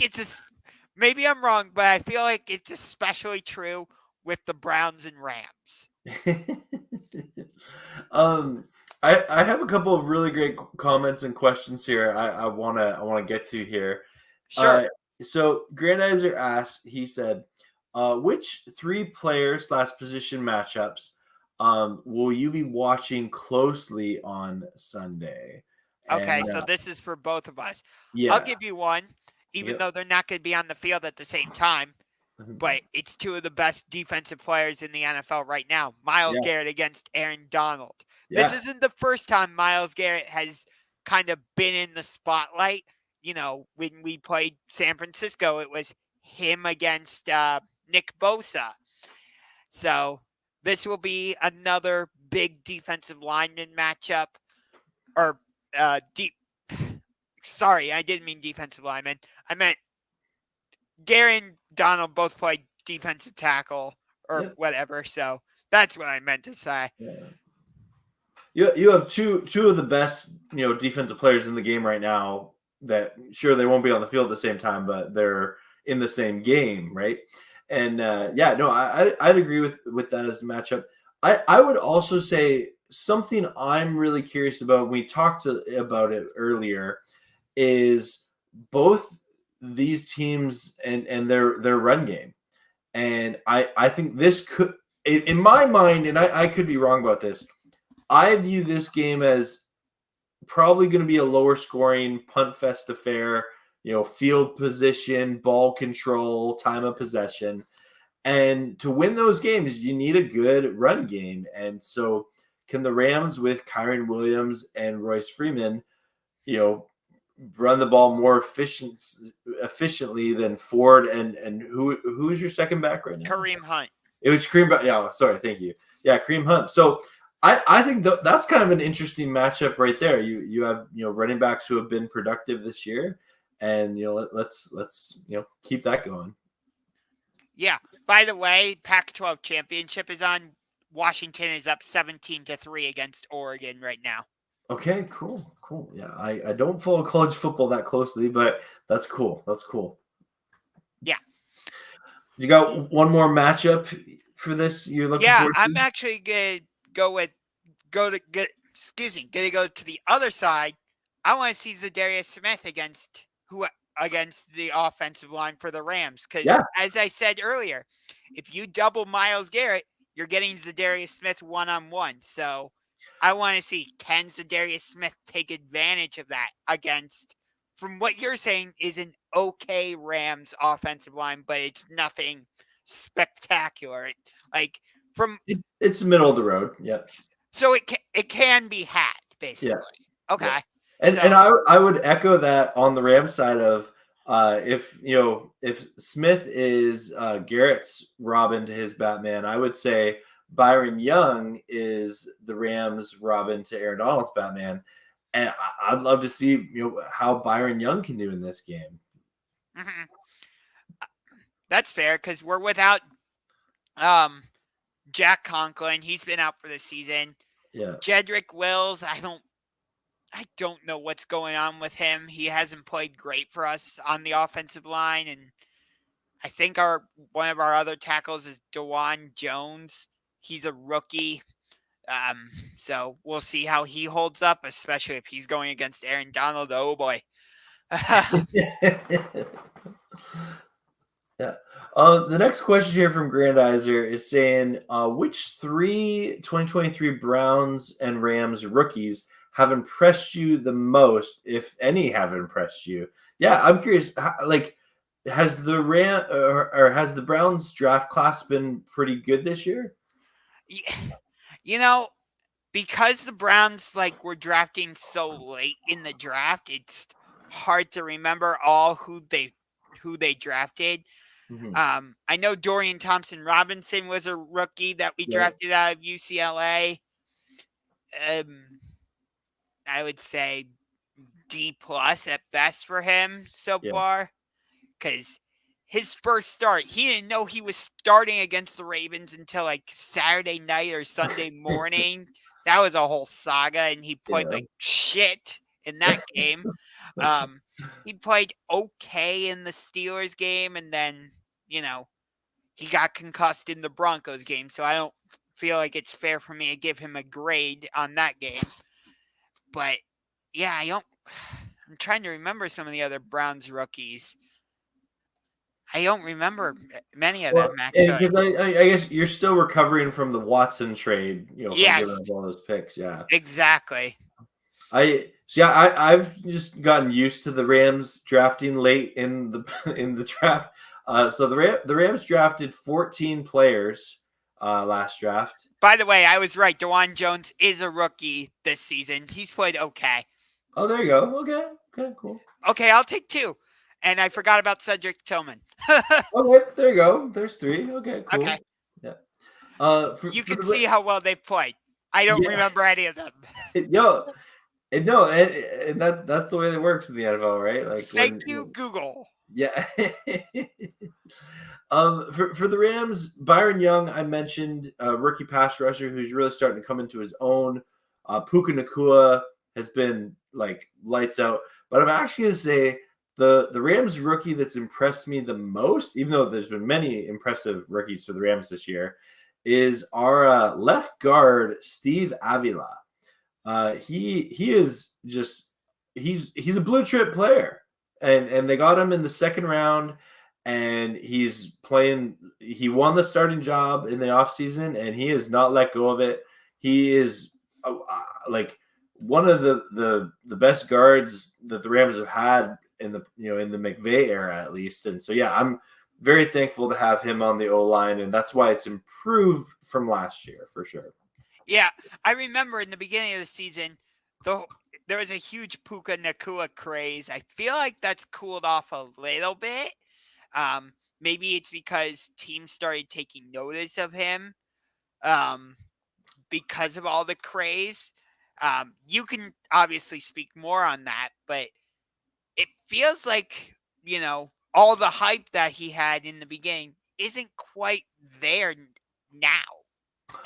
maybe I'm wrong, but I feel like it's especially true with the Browns and Rams. I have a couple of really great comments and questions here. I wanna get to here. Sure. So Grandizer asked. He said, "Which 3 players / position matchups will you be watching closely on Sunday?" Okay, so this is for both of us. Yeah. I'll give you one, even though they're not going to be on the field at the same time. But it's 2 of the best defensive players in the NFL right now. Miles Garrett against Aaron Donald. Yeah. This isn't the first time Miles Garrett has kind of been in the spotlight. When we played San Francisco, it was him against Nick Bosa. So this will be another big defensive lineman matchup. Or sorry, I didn't mean defensive lineman. I meant Gary and Donald both played defensive tackle or whatever. So that's what I meant to say. Yeah. You have two of the best, defensive players in the game right now that sure they won't be on the field at the same time, but they're in the same game, right? And I'd agree with that as a matchup. I would also say something I'm really curious about. We talked about it earlier is both these teams and their run game. And I think this could, in my mind, and I could be wrong about this, I view this game as probably going to be a lower scoring punt fest affair, field position, ball control, time of possession. And to win those games, you need a good run game. And so can the Rams with Kyren Williams and Royce Freeman, run the ball more efficiently than Ford and who is your second back right now? Kareem Hunt. It was Kareem. Yeah, sorry, thank you. Yeah, Kareem Hunt. So I think that's kind of an interesting matchup right there. You have running backs who have been productive this year, and let's keep that going. Yeah. By the way, Pac-12 championship is on. Washington is up 17-3 against Oregon right now. Okay, cool. Yeah, I don't follow college football that closely, but that's cool. Yeah. You got one more matchup for this you're looking forward to? I'm actually gonna gonna go to the other side. I want to see Zadarius Smith against the offensive line for the Rams. Because as I said earlier, if you double Myles Garrett, you're getting Zadarius Smith one-on-one. So I want to see, can Zadarius Smith take advantage of that against, from what you're saying, is an okay Rams offensive line, but it's nothing spectacular. It's middle of the road. Yeah. So it can be hacked, basically. Yeah. Okay. Yeah. And I would echo that on the Rams side of if Smith is Garrett's Robin to his Batman, I would say Byron Young is the Rams Robin to Aaron Donald's Batman. And I'd love to see how Byron Young can do in this game. Mm-hmm. That's fair, because we're without Jack Conklin. He's been out for the season. Yeah. Jedrick Wills, I don't know what's going on with him. He hasn't played great for us on the offensive line, and I think one of our other tackles is DeJuan Jones. He's a rookie. So we'll see how he holds up, especially if he's going against Aaron Donald. Oh boy. Yeah. The next question here from Grandizer is saying, which 2023 Browns and Rams rookies have impressed you the most, if any have impressed you? Yeah, I'm curious. Has the Browns draft class been pretty good this year? Because the Browns were drafting so late in the draft, it's hard to remember all who they drafted. Mm-hmm. I know Dorian Thompson-Robinson was a rookie that we drafted out of UCLA. I would say D+ at best for him so far, because his first start, he didn't know he was starting against the Ravens until Saturday night or Sunday morning. That was a whole saga, and he played like shit in that game. He played okay in the Steelers game, and then he got concussed in the Broncos game, so I don't feel like it's fair for me to give him a grade on that game. But yeah, I'm trying to remember some of the other Browns rookies. I don't remember many of them, actually. Because I guess you're still recovering from the Watson trade, from giving up all those picks. Yeah, exactly. I've just gotten used to the Rams drafting late in the draft. So the Rams drafted 14 players last draft. By the way, I was right. DeJuan Jones is a rookie this season. He's played okay. Oh, there you go. Okay, cool. Okay, I'll take 2. And I forgot about Cedric Tillman. Okay, there you go. There's 3. Okay, cool. Okay. Yeah. You can see how well they played. I don't remember any of them. No, and that's the way it works in the NFL, right? Thank you, Google. Yeah. For the Rams, Byron Young, I mentioned, rookie pass rusher who's really starting to come into his own. Puka Nacua has been lights out, but I'm actually going to say the Rams rookie that's impressed me the most, even though there's been many impressive rookies for the Rams this year, is our left guard Steve Avila. He is just he's a blue chip player, and they got him in the second round, and he's playing. He won the starting job in the offseason, and he has not let go of it. He is one of the best guards that the Rams have had in the McVay era, at least. And so I'm very thankful to have him on the O-line, and that's why it's improved from last year for sure. Yeah, I remember in the beginning of the season, there was a huge Puka Nakua craze. I feel like that's cooled off a little bit. Maybe it's because teams started taking notice of him because of all the craze. You can obviously speak more on that, but it feels like, all the hype that he had in the beginning isn't quite there now.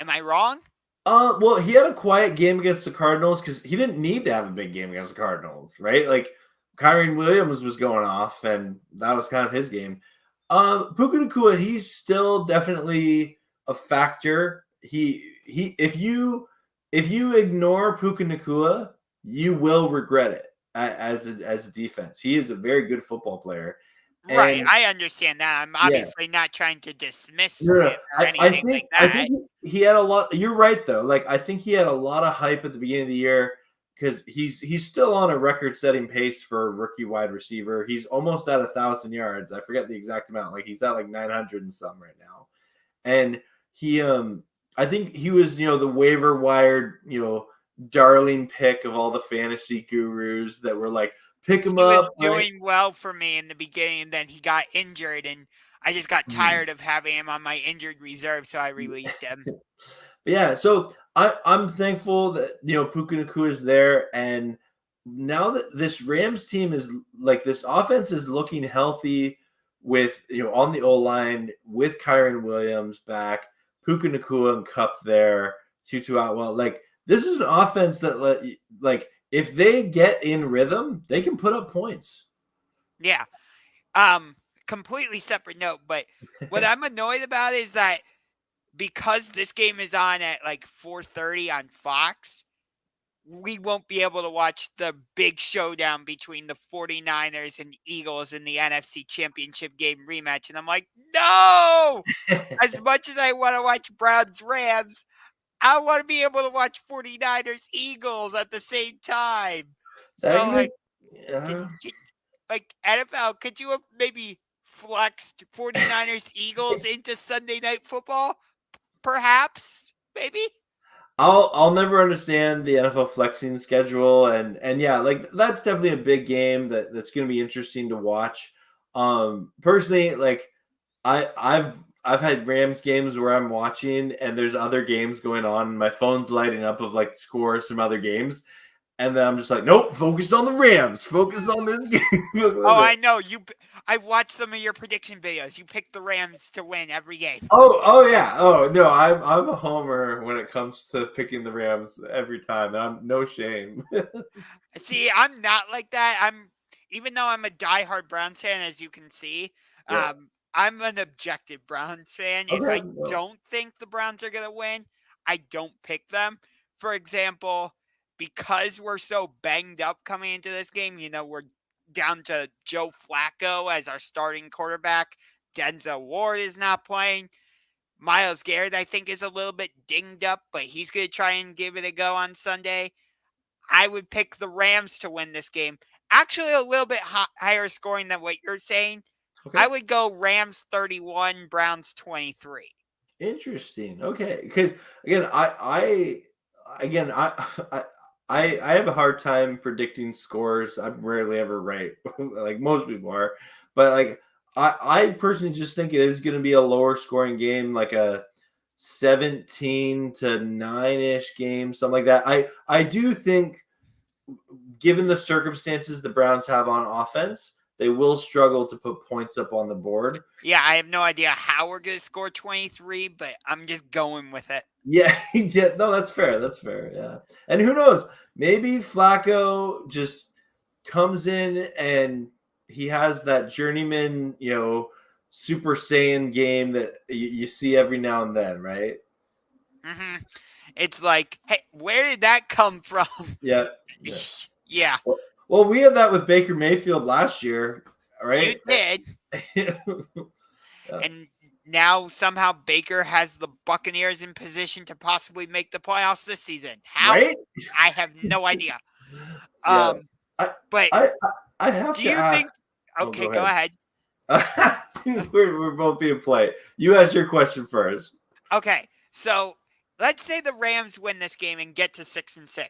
Am I wrong? Well, he had a quiet game against the Cardinals because he didn't need to have a big game against the Cardinals, right? Like Kyren Williams was going off, and that was kind of his game. Puka Nacua, he's still definitely a factor. If you ignore Puka Nacua, you will regret it as a defense. He is a very good football player. Right, And I understand that. I'm yeah, obviously not trying to dismiss no, no. him or anything like I that. think he had a lot. You're right though. Like I think he had a lot of hype at the beginning of the year because he's still on a record-setting pace for a rookie wide receiver. He's almost at 1,000 yards. I forget the exact amount. Like he's at like 900 and some right now. And he I think he was the waiver wired darling pick of all the fantasy gurus that were like pick him He was up. Right? doing well for me in the beginning, and then he got injured, and I just got tired of having him on my injured reserve, so I released him. Yeah, so I'm thankful that Puka Nacua is there, and now that this Rams team is like this offense is looking healthy with on the O line with Kyren Williams back, Puka Nacua and Cup there, Tutu Atwell. Like this is an offense that like if they get in rhythm, they can put up points. Yeah. Completely separate note, but what I'm annoyed about is that because this game is on at like 4:30 on Fox, we won't be able to watch the big showdown between the 49ers and Eagles in the NFC Championship game rematch. And I'm like, no! As much as I want to watch Browns Rams, I want to be able to watch 49ers Eagles at the same time. So, like NFL, could you have maybe flexed 49ers Eagles into Sunday Night Football? Perhaps, maybe. I'll never understand the NFL flexing schedule, and yeah, like that's definitely a big game that's going to be interesting to watch. Personally, like I've had Rams games where I'm watching and there's other games going on, and my phone's lighting up of like scores from other games, and then I'm just like, nope, focus on the Rams, focus on this game. Oh, I know you. I watched some of your prediction videos. You picked the Rams to win every game. Oh yeah. Oh no, I'm a homer when it comes to picking the Rams every time, and I'm no shame. See, I'm not like that. Even though I'm a diehard Browns fan, as you can see, Yeah. I'm an objective Browns fan. If I don't think the Browns are gonna win, I don't pick them. For example, because we're so banged up coming into this game, we're down to Joe Flacco as our starting quarterback. Denzel Ward is not playing. Myles Garrett, I think, is a little bit dinged up, but he's going to try and give it a go on Sunday. I would pick the Rams to win this game. Actually, a little bit higher scoring than what you're saying. Okay. I would go Rams 31, Browns 23. Interesting. Okay, because again, I have a hard time predicting scores. I'm rarely ever right, like most people are. But like I personally just think it is going to be a lower scoring game, like a 17 to 9-ish game, something like that. I do think, given the circumstances the Browns have on offense, they will struggle to put points up on the board. Yeah, I have no idea how we're going to score 23, but I'm just going with it. Yeah, yeah, no, that's fair. That's fair. Yeah. And who knows? Maybe Flacco just comes in and he has that journeyman, Super Saiyan game that you see every now and then, right? Mm-hmm. It's like, hey, where did that come from? Yeah. Yeah. Well, we had that with Baker Mayfield last year, right? You did. Yeah. And now somehow Baker has the Buccaneers in position to possibly make the playoffs this season. How? Right? I have no idea. Yeah. But I have do to you ask. think? Okay, go ahead. we're both being played. You ask your question first. Okay, so let's say the Rams win this game and get to 6-6.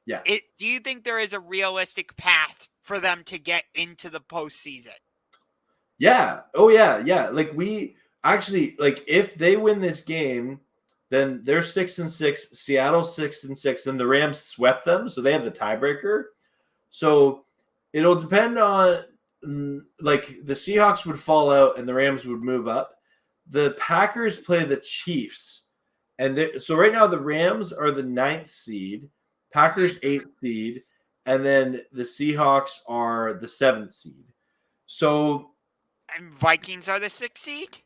Yeah. Do you think there is a realistic path for them to get into the postseason? Yeah. Oh yeah. Yeah. Like we actually like if they win this game, then they're 6-6. Seattle's 6-6, and the Rams swept them, so they have the tiebreaker. So it'll depend on like the Seahawks would fall out and the Rams would move up. The Packers play the Chiefs, and so right now the Rams are the 9th seed, Packers 8th seed, and then the Seahawks are the 7th seed. So And Vikings are the 6th seed?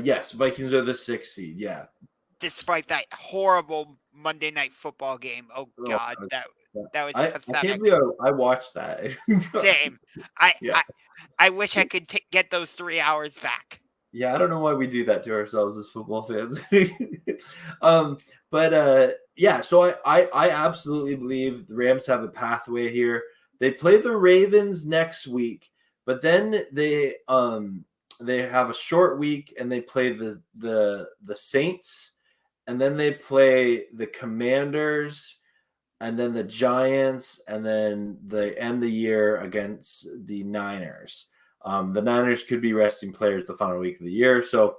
yes, Vikings are the 6th seed. Yeah. Despite that horrible Monday Night Football game. Oh Oh, God, that was I can't pathetic. believe I watched that. Same. I Yeah. I wish I could get those 3 hours back. Yeah, I don't know why we do that to ourselves as football fans. Yeah, so I absolutely believe the Rams have a pathway here. They play the Ravens next week, but then they have a short week and they play the Saints, and then they play the Commanders, and then the Giants, and then they end the year against the Niners. The Niners could be resting players the final week of the year. So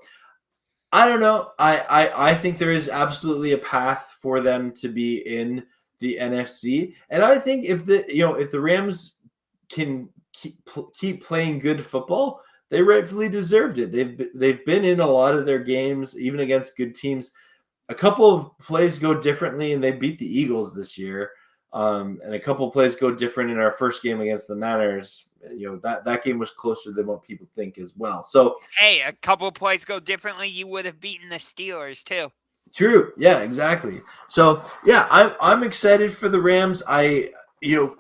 I don't know. I think there is absolutely a path for them to be in the NFC. And I think if the Rams can keep playing good football, they rightfully deserved it. They've been in a lot of their games, even against good teams. A couple of plays go differently, and they beat the Eagles this year. And a couple of plays go different in our first game against the Niners. That game was closer than what people think as well. So hey, a couple of plays go differently, you would have beaten the Steelers too. True. Yeah, exactly. So yeah, I'm excited for the Rams.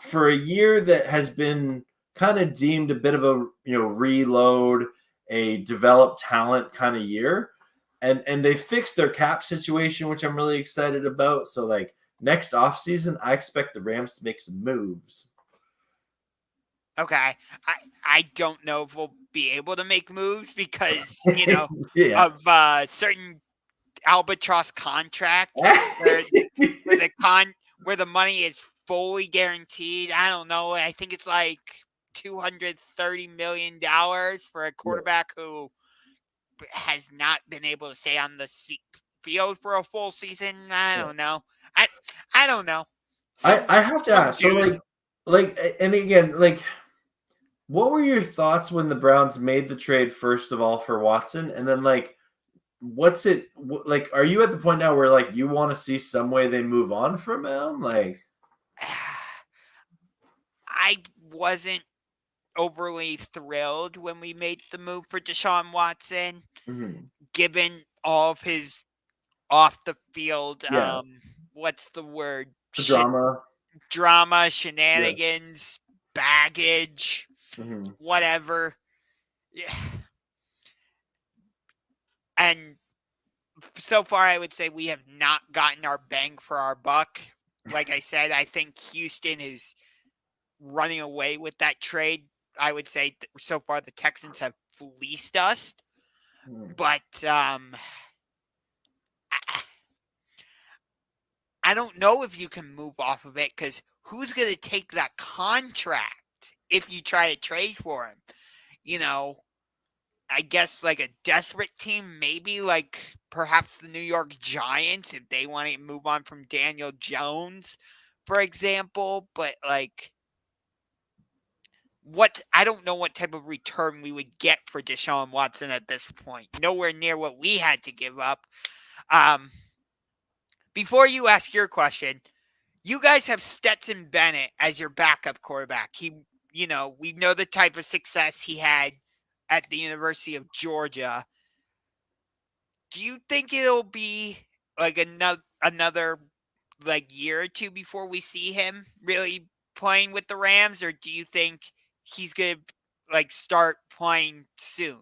For a year that has been kind of deemed a bit of a reload, a develop talent kind of year. And they fixed their cap situation, which I'm really excited about. So like next offseason, I expect the Rams to make some moves. Okay. I don't know if we'll be able to make moves because, Yeah. of certain albatross contract where where the money is fully guaranteed. I don't know. I think it's like $230 million for a quarterback who has not been able to stay on the field for a full season. I don't know. I don't know. I have to ask. So and again, like, what were your thoughts when the Browns made the trade first of all for Watson, and then like, what's it like? Are you at the point now where like you want to see some way they move on from him? Like, I wasn't overly thrilled when we made the move for Deshaun Watson, given all of his off the field, what's the word? Drama, shenanigans, baggage, whatever. Yeah. And so far, I would say we have not gotten our bang for our buck. Like I said, I think Houston is running away with that trade. I would say so far the Texans have fleeced us. But I don't know if you can move off of it because who's going to take that contract if you try to trade for him? I guess like a desperate team, maybe like perhaps the New York Giants if they want to move on from Daniel Jones, for example. But like, I don't know what type of return we would get for Deshaun Watson at this point. Nowhere near what we had to give up. Before you ask your question, you guys have Stetson Bennett as your backup quarterback. We know the type of success he had at the University of Georgia. Do you think it'll be like another like year or two before we see him really playing with the Rams, or do you think he's gonna like start playing soon?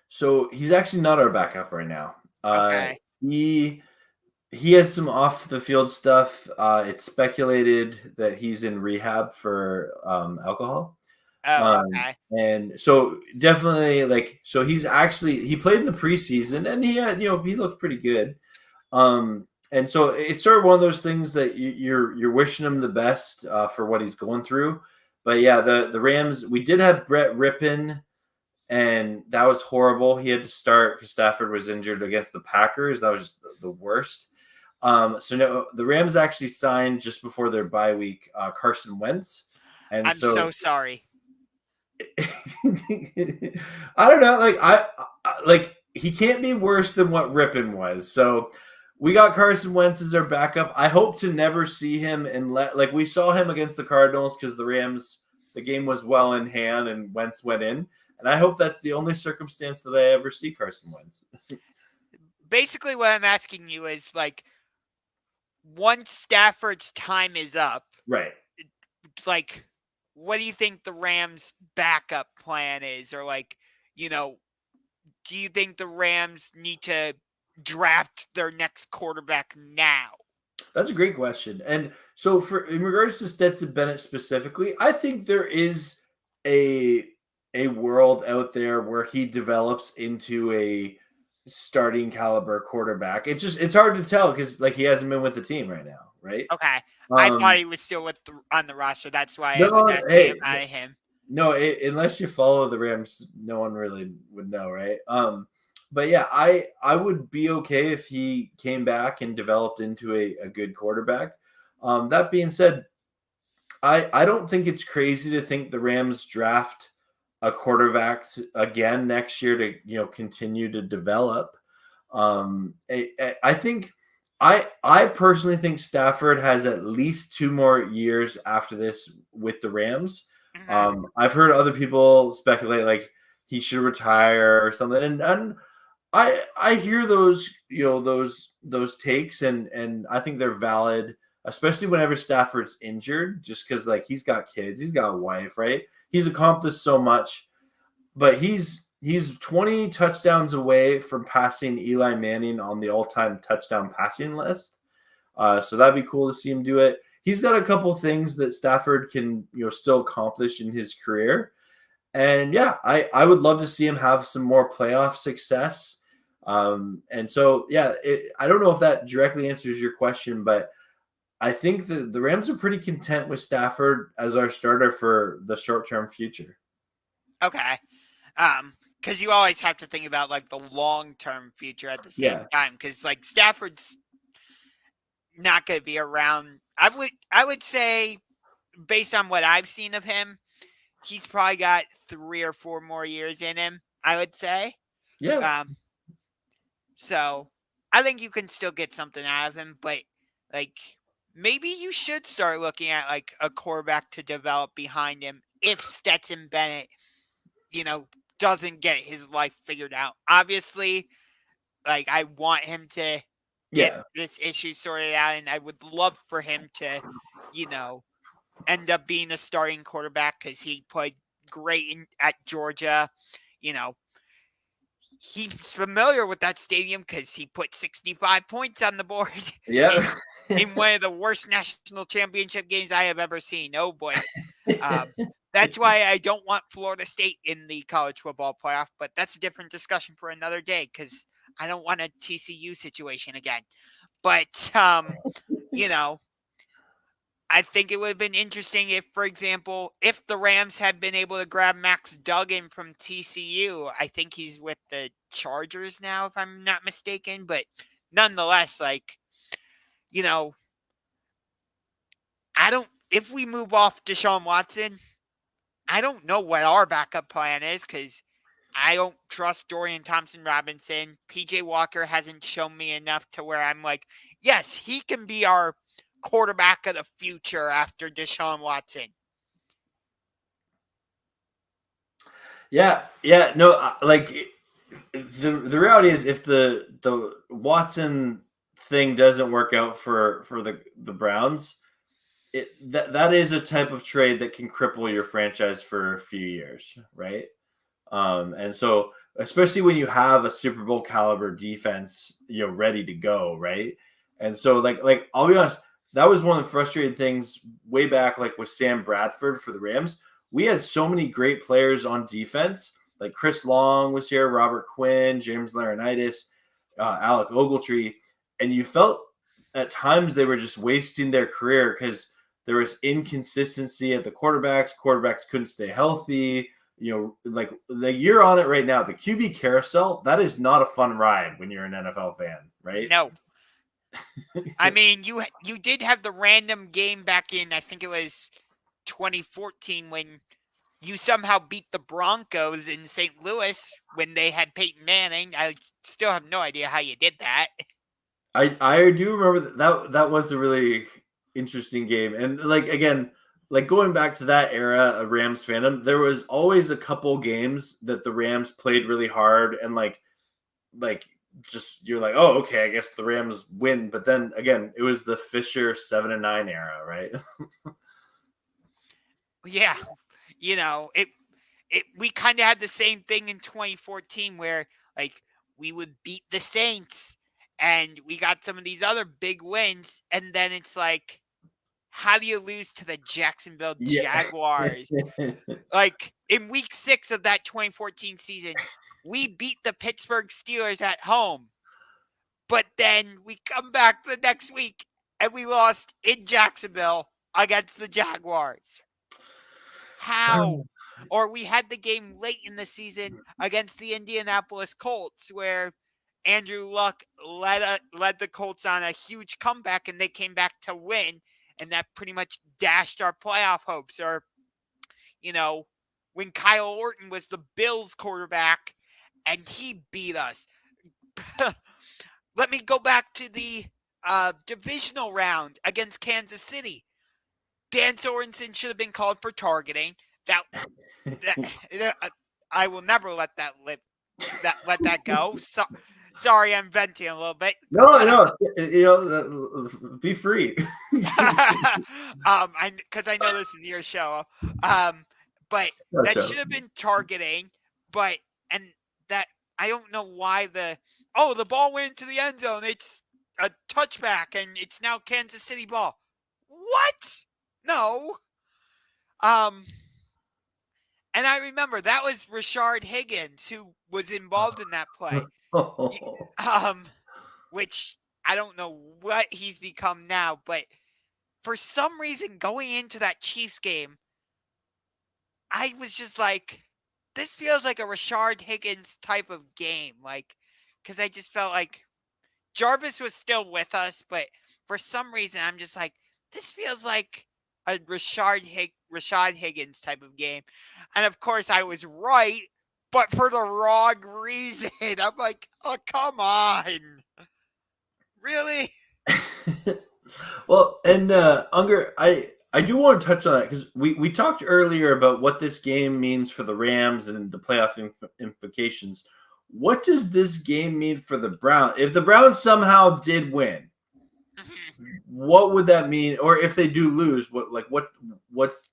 So he's actually not our backup right now. Okay. He has some off the field stuff. It's speculated that he's in rehab for alcohol. Oh, okay. And so definitely he played in the preseason and he looked pretty good. And so it's sort of one of those things that you're wishing him the best for what he's going through. But yeah, the Rams, we did have Brett Rippon, and that was horrible. He had to start because Stafford was injured against the Packers. That was just the worst. So no, the Rams actually signed just before their bye week Carson Wentz, and I'm so so sorry. I don't know. Like he can't be worse than what Rippon was. So we got Carson Wentz as our backup. I hope to never see him like we saw him against the Cardinals because the Rams, the game was well in hand and Wentz went in. And I hope that's the only circumstance that I ever see Carson Wentz. Basically, what I'm asking you is like, once Stafford's time is up, Right. like, what do you think the Rams' backup plan is? Or like, do you think the Rams need to draft their next quarterback now? That's a great question. And so in regards to Stetson Bennett specifically, I think there is a world out there where he develops into a starting caliber quarterback. It's hard to tell because like he hasn't been with the team right now, right? Okay. I thought he was still on the roster. That's why I was asking hey, about him. No, unless you follow the Rams, no one really would know, right? But yeah, I would be okay if he came back and developed into a good quarterback. That being said, I don't think it's crazy to think the Rams draft a quarterback again next year to continue to develop. I think I personally think Stafford has at least 2 more years after this with the Rams. Mhm. I've heard other people speculate like he should retire or something, and I hear those those takes, and I think they're valid, especially whenever Stafford's injured, just because like he's got kids, he's got a wife, right? He's accomplished so much, but he's 20 touchdowns away from passing Eli Manning on the all-time touchdown passing list. So that'd be cool to see him do it. He's got a couple things that Stafford can still accomplish in his career. And yeah, I would love to see him have some more playoff success. And so, yeah, I don't know if that directly answers your question, but I think the Rams are pretty content with Stafford as our starter for the short-term future. Okay. Because you always have to think about like the long-term future at the same Yeah. time. Because like Stafford's not going to be around. I would say, based on what I've seen of him, he's probably got 3 or 4 more years in him, I would say. Yeah. So I think you can still get something out of him, but like maybe you should start looking at like a quarterback to develop behind him if Stetson Bennett, doesn't get his life figured out. Obviously, like I want him to get Yeah. this issue sorted out, and I would love for him to, end up being a starting quarterback because he played great at Georgia. You know, he's familiar with that stadium because he put 65 points on the board in, Yeah. in one of the worst national championship games I have ever seen. Oh boy. That's why I don't want Florida State in the college football playoff, but that's a different discussion for another day because I don't want a TCU situation again. But, I think it would have been interesting if, for example, if the Rams had been able to grab Max Duggan from TCU. I think he's with the Chargers now, if I'm not mistaken. But nonetheless, like, if we move off Deshaun Watson, I don't know what our backup plan is because I don't trust Dorian Thompson-Robinson. PJ Walker hasn't shown me enough to where I'm like, yes, he can be our quarterback of the future after Deshaun Watson. Yeah. No, like the reality is if the Watson thing doesn't work out for the Browns, that is a type of trade that can cripple your franchise for a few years, right? And so especially when you have a Super Bowl caliber defense, ready to go, right? And so like I'll be honest, that was one of the frustrating things way back, like with Sam Bradford for the Rams. We had so many great players on defense, like Chris Long was here, Robert Quinn, James Laurinaitis, Alec Ogletree, and you felt at times they were just wasting their career because there was inconsistency at the quarterbacks. Quarterbacks couldn't stay healthy. Like you're on it right now. The QB carousel, that is not a fun ride when you're an NFL fan, right? No. I mean, you did have the random game back in, I think it was 2014, when you somehow beat the Broncos in St. Louis when they had Peyton Manning. I still have no idea how you did that. I do remember that was a really interesting game. And like again, like going back to that era of Rams fandom, there was always a couple games that the Rams played really hard and like just you're like, oh, okay, I guess the Rams win. But then again, it was the Fisher 7-9 era, right? Yeah. We kind of had the same thing in 2014 where like we would beat the Saints and we got some of these other big wins, and then it's like, how do you lose to the Jacksonville Jaguars? Like in week 6 of that 2014 season, we beat the Pittsburgh Steelers at home, but then we come back the next week and we lost in Jacksonville against the Jaguars. How? Or we had the game late in the season against the Indianapolis Colts where Andrew Luck led the Colts on a huge comeback and they came back to win, and that pretty much dashed our playoff hopes. Or, when Kyle Orton was the Bills quarterback and he beat us. Let me go back to the divisional round against Kansas City. Dan Sorensen should have been called for targeting. I will never let that go. Sorry, I'm venting a little bit. No, be free. Because I know this is your show. But that should have been targeting. And that I don't know why the ball went into the end zone. It's a touchback and it's now Kansas City ball. What? No. And I remember that was Rashard Higgins who was involved in that play. Which I don't know what he's become now, but for some reason going into that Chiefs game, I was just like, this feels like a Rashard Higgins type of game. Like, because I just felt like Jarvis was still with us, but for some reason I'm just like, this feels like a Rashad Higgins type of game. And of course I was right, but for the wrong reason. I'm like, oh, come on. Really? Well, and Unger, I do want to touch on that because we talked earlier about what this game means for the Rams and the playoff implications. What does this game mean for the Browns? If the Browns somehow did win, what would that mean? Or if they do lose, what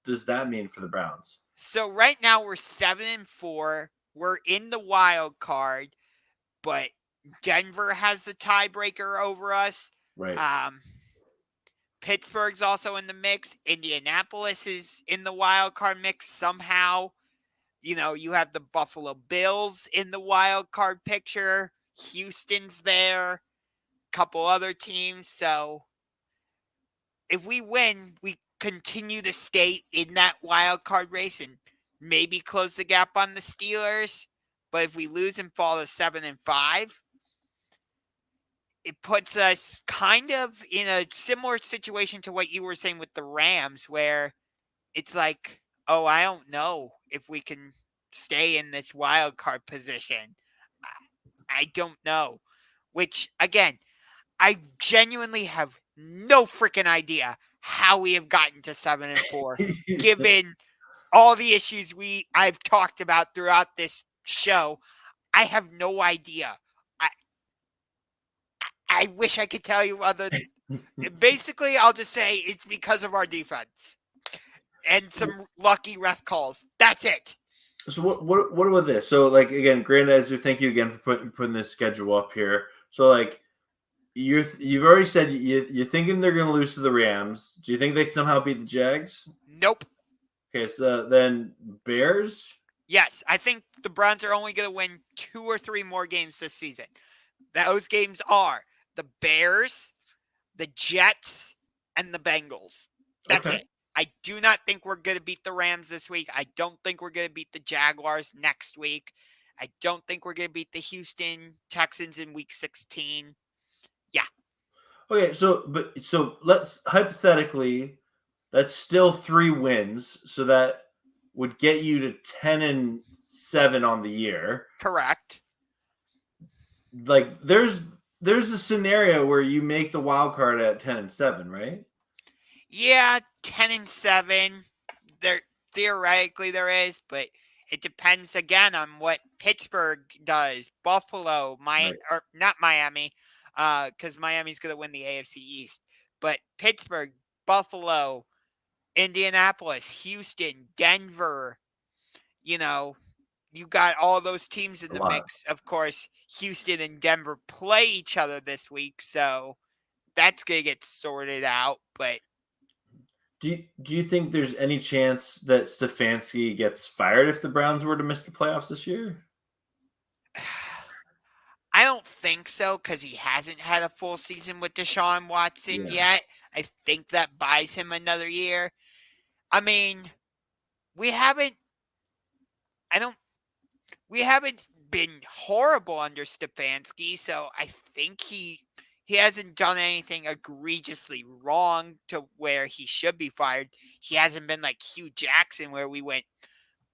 does that mean for the Browns? So right now we're 7-4. We're in the wild card, but Denver has the tiebreaker over us. Right. Pittsburgh's also in the mix. Indianapolis is in the wild card mix somehow. You have the Buffalo Bills in the wild card picture. Houston's there. Couple other teams. So if we win, we continue to stay in that wild card race and maybe close the gap on the Steelers. But if we lose and fall to 7-5, it puts us kind of in a similar situation to what you were saying with the Rams, where it's like, oh, I don't know if we can stay in this wild card position. I don't know. Which, again, I genuinely have no freaking idea how we have gotten to 7-4, given all the issues I've talked about throughout this show. I have no idea. I wish I could tell you other. Basically, I'll just say it's because of our defense and some lucky ref calls. That's it. So what about this? So like again, Grandizer, thank you again for putting this schedule up here. So like you've already said you're thinking they're going to lose to the Rams. Do you think they somehow beat the Jags? Nope. Okay, so then Bears. Yes, I think the Browns are only going to win 2 or 3 more games this season. Those games are the Bears, the Jets, and the Bengals. That's Okay. it. I do not think we're going to beat the Rams this week. I don't think we're going to beat the Jaguars next week. I don't think we're going to beat the Houston Texans in week 16. Yeah. Okay, so let's hypothetically, that's still 3 wins, so that would get you to 10-7 on the year. Correct. Like there's a scenario where you make the wild card at 10-7, right? Yeah, 10-7. Theoretically there is, but it depends again on what Pittsburgh does. Buffalo, Right. or not Miami, because Miami's going to win the AFC East. But Pittsburgh, Buffalo, Indianapolis, Houston, Denver. You know, you got all those teams in A the lot. mix. Of course, Houston and Denver play each other this week, so that's going to get sorted out. But Do you think there's any chance that Stefanski gets fired if the Browns were to miss the playoffs this year? I don't think so because he hasn't had a full season with Deshaun Watson Yeah. yet. I think that buys him another year. I mean, we haven't. I don't. We haven't been horrible under Stefanski, so I think he hasn't done anything egregiously wrong to where he should be fired. He hasn't been like Hugh Jackson where we went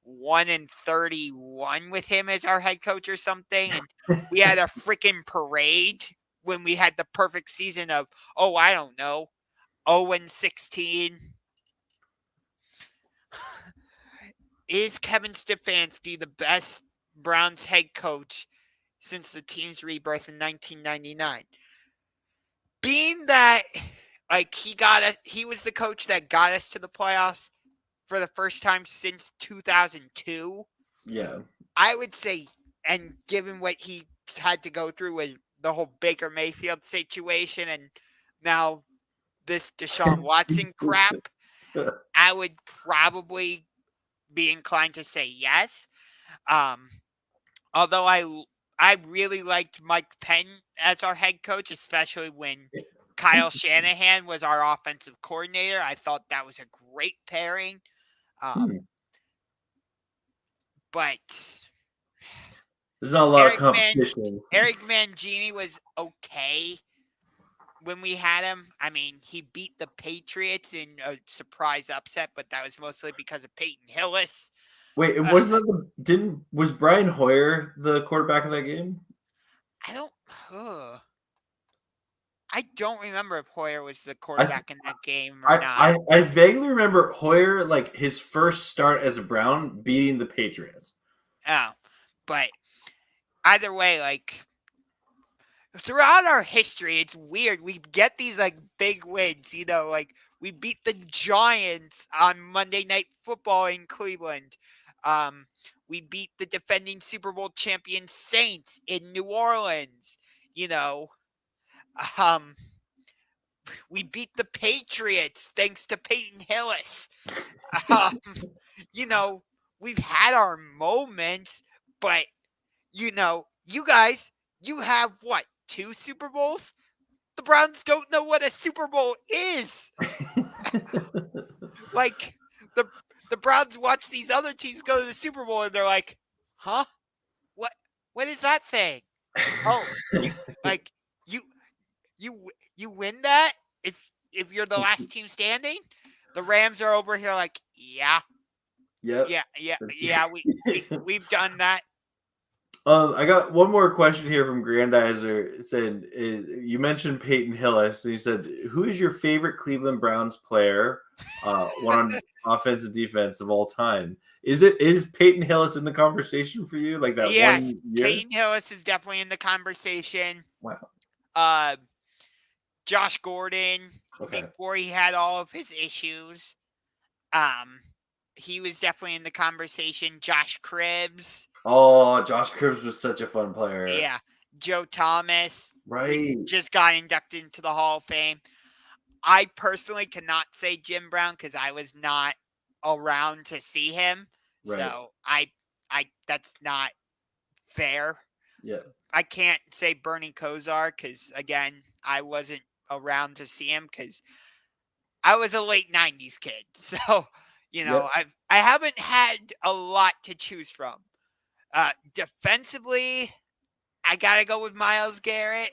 1-31 with him as our head coach or something, and we had a freaking parade when we had the perfect season of I don't know 0-16. Is Kevin Stefanski the best Browns head coach since the team's rebirth in 1999? Being that like he was the coach that got us to the playoffs for the first time since 2002. Yeah. I would say, and given what he had to go through with the whole Baker Mayfield situation and now this Deshaun Watson crap, I would probably be inclined to say yes. Although I really liked Mike Penn as our head coach, especially when Kyle Shanahan was our offensive coordinator. I thought that was a great pairing. But there's not a lot of competition. Eric Mangini was okay when we had him. I mean, he beat the Patriots in a surprise upset, but that was mostly because of Peyton Hillis. Wait, wasn't that was Brian Hoyer the quarterback of that game? I don't remember if Hoyer was the quarterback in that game or not. I vaguely remember Hoyer, like his first start as a Brown, beating the Patriots. Oh, but either way, like throughout our history, it's weird. We get these like big wins, like we beat the Giants on Monday Night Football in Cleveland. We beat the defending Super Bowl champion Saints in New Orleans. We beat the Patriots thanks to Peyton Hillis. We've had our moments, but you guys, you have what, 2 Super Bowls? The Browns don't know what a Super Bowl is. Like the Browns watch these other teams go to the Super Bowl and they're like, huh? What is that thing? Oh, you win that if you're the last team standing? The Rams are over here like, yeah. Yep. Yeah, we've done that. I got one more question here from Grandizer. Saying you mentioned Peyton Hillis, and he said, "Who is your favorite Cleveland Browns player, one on offense and defense of all time? Is Peyton Hillis in the conversation for you? Like that yes, 1 year?" Peyton Hillis is definitely in the conversation. Wow. Josh Gordon, before he had all of his issues, he was definitely in the conversation. Josh Cribbs. Oh, Josh Cribbs was such a fun player. Yeah. Joe Thomas. Right. Just got inducted into the Hall of Fame. I personally cannot say Jim Brown because I was not around to see him. Right. So I that's not fair. Yeah. I can't say Bernie Kosar because, again, I wasn't around to see him because I was a late 90s kid. So, Yep. I haven't had a lot to choose from. Defensively, I got to go with Myles Garrett.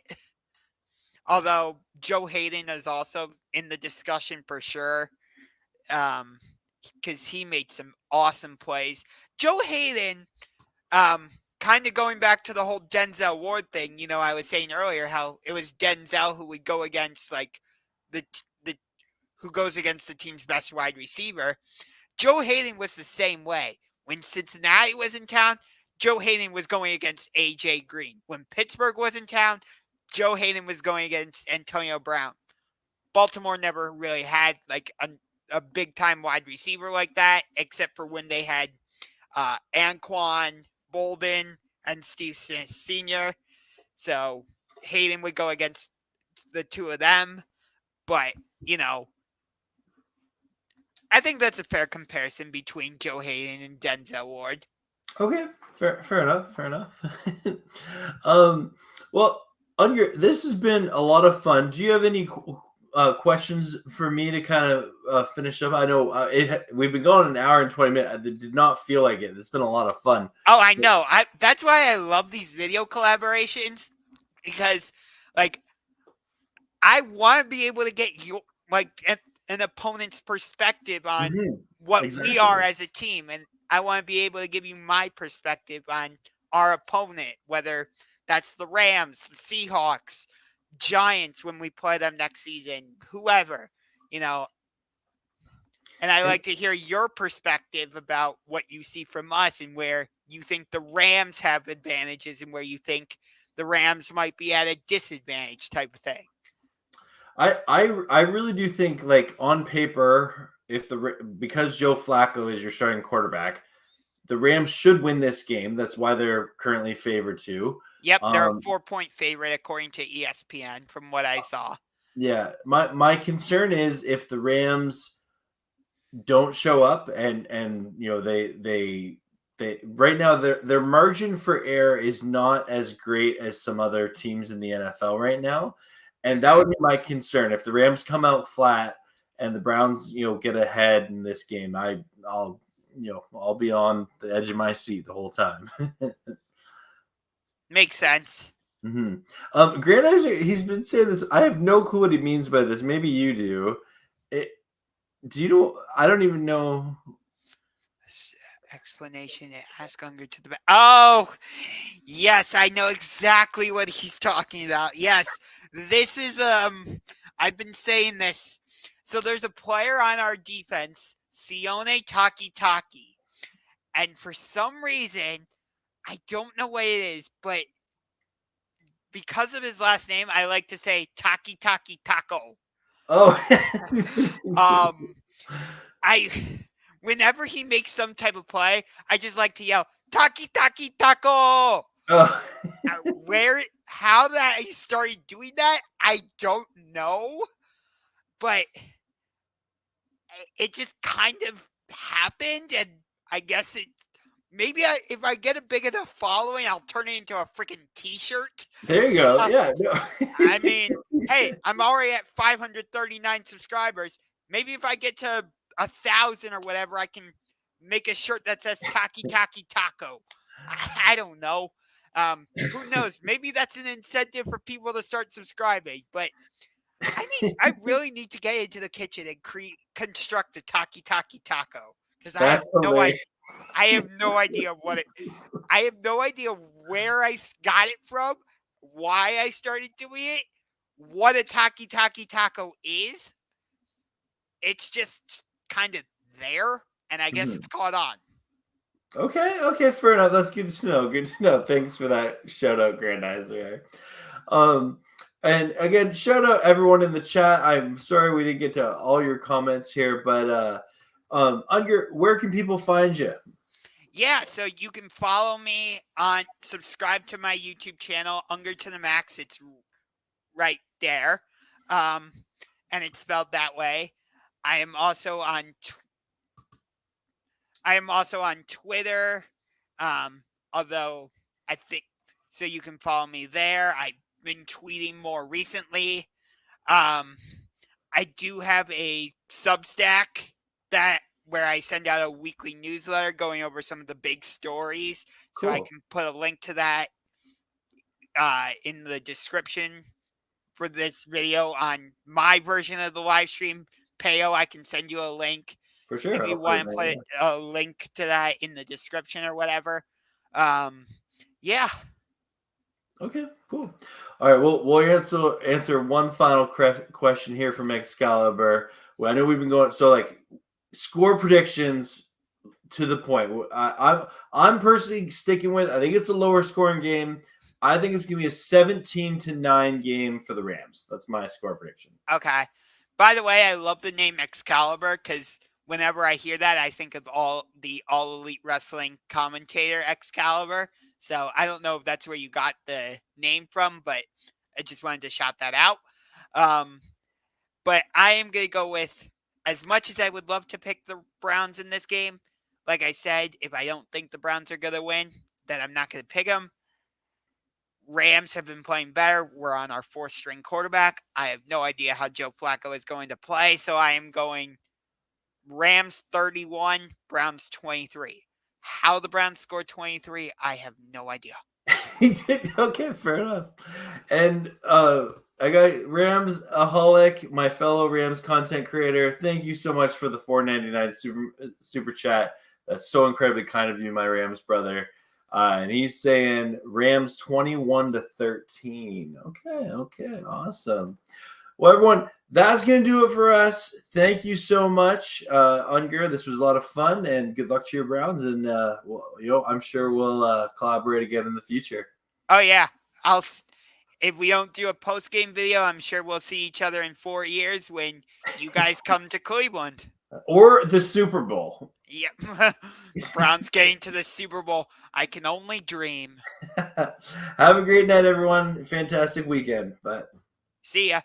Although Joe Hayden is also in the discussion for sure. Because he made some awesome plays. Joe Hayden, kind of going back to the whole Denzel Ward thing, I was saying earlier how it was Denzel who would go against like the who goes against the team's best wide receiver. Joe Hayden was the same way. When Cincinnati was in town, Joe Hayden was going against A.J. Green. When Pittsburgh was in town, Joe Hayden was going against Antonio Brown. Baltimore never really had like a big-time wide receiver like that, except for when they had Anquan Bolden and Steve Smith Sr. So Hayden would go against the two of them. But, I think that's a fair comparison between Joe Hayden and Denzel Ward. Okay, fair enough. Well, this has been a lot of fun. Do you have any questions for me to kind of finish up? I know we've been going an hour and 20 minutes. It did not feel like it. It's been a lot of fun. Oh, I know. That's why I love these video collaborations because, like, I want to be able to get you an opponent's perspective on what we are as a team, and I want to be able to give you my perspective on our opponent, whether that's the Rams, the Seahawks, Giants when we play them next season, whoever, And I like to hear your perspective about what you see from us and where you think the Rams have advantages and where you think the Rams might be at a disadvantage type of thing. I really do think, like, on paper, because Joe Flacco is your starting quarterback, the Rams should win this game. That's why they're currently favored to. Yep, they're a 4-point favorite according to ESPN from what I saw. Yeah, my concern is if the Rams don't show up and they right now their margin for error is not as great as some other teams in the NFL right now. And that would be my concern. If the Rams come out flat and the Browns, get ahead in this game, I'll be on the edge of my seat the whole time. Makes sense. Mm-hmm. Grant, he's been saying this. I have no clue what he means by this. Maybe you do. I don't even know. Explanation. Ask Unger to the back. Oh, yes, I know exactly what he's talking about. Yes, this is I've been saying this. So there's a player on our defense, Sione Taki, and for some reason, I don't know what it is, but because of his last name, I like to say Taki Taco. Oh. Whenever he makes some type of play, I just like to yell, Taki Taco! Oh. How that he started doing that, I don't know. But it just kind of happened, and I guess if I get a big enough following, I'll turn it into a freaking t-shirt. There you go. Yeah. No. I mean, hey, I'm already at 539 subscribers. Maybe if I get to 1,000 or whatever, I can make a shirt that says Taki Taco. I don't know. Who knows? Maybe that's an incentive for people to start subscribing. But I really need to get into the kitchen and construct a Taki Taco because I have no idea. I have no idea I have no idea where I got it from, why I started doing it, what a Taki Taco is. It's just kind of there, and I guess it's caught on. Okay, fair enough. That's good to know. Good to know. Thanks for that shout out, Grandizer. And again, shout out everyone in the chat. I'm sorry we didn't get to all your comments here, but where can people find you? Yeah, so you can follow me subscribe to my YouTube channel, Unger to the Max. It's right there, and it's spelled that way. I am also on Twitter, although I think so. You can follow me there. I've been tweeting more recently. I do have a Substack where I send out a weekly newsletter going over some of the big stories. So I Cool. can put a link to that in the description for this video on my version of the live stream. Payo, I can send you a link For sure. if I'll you put it want in to there, put a link to that in the description or whatever. Yeah. Okay, cool. All right, we'll answer one final question here from Excalibur. Well, I know we've been going score predictions to the point. I'm personally sticking with. I think it's a lower scoring game. I think it's gonna be a 17-9 game for the Rams. That's my score prediction. Okay. By the way, I love the name Excalibur because whenever I hear that, I think of All Elite Wrestling commentator Excalibur. So I don't know if that's where you got the name from, but I just wanted to shout that out. But I am going to go with, as much as I would love to pick the Browns in this game, like I said, if I don't think the Browns are going to win, then I'm not going to pick them. Rams have been playing better. We're on our fourth string quarterback. I have no idea how Joe Flacco is going to play, so I am going Rams 31, Browns 23. How the Browns scored 23, I have no idea. Okay, fair enough. And I got Rams aholic, my fellow Rams content creator. Thank you so much for the $4.99 super chat. That's so incredibly kind of you, my Rams brother. And he's saying Rams 21-13. Okay, awesome. Well, everyone, that's going to do it for us. Thank you so much, Unger. This was a lot of fun, and good luck to your Browns. And I'm sure we'll collaborate again in the future. Oh yeah, if we don't do a post game video, I'm sure we'll see each other in 4 years when you guys come to Cleveland or the Super Bowl. Yep, Browns getting to the Super Bowl. I can only dream. Have a great night, everyone. Fantastic weekend. Bye. See ya.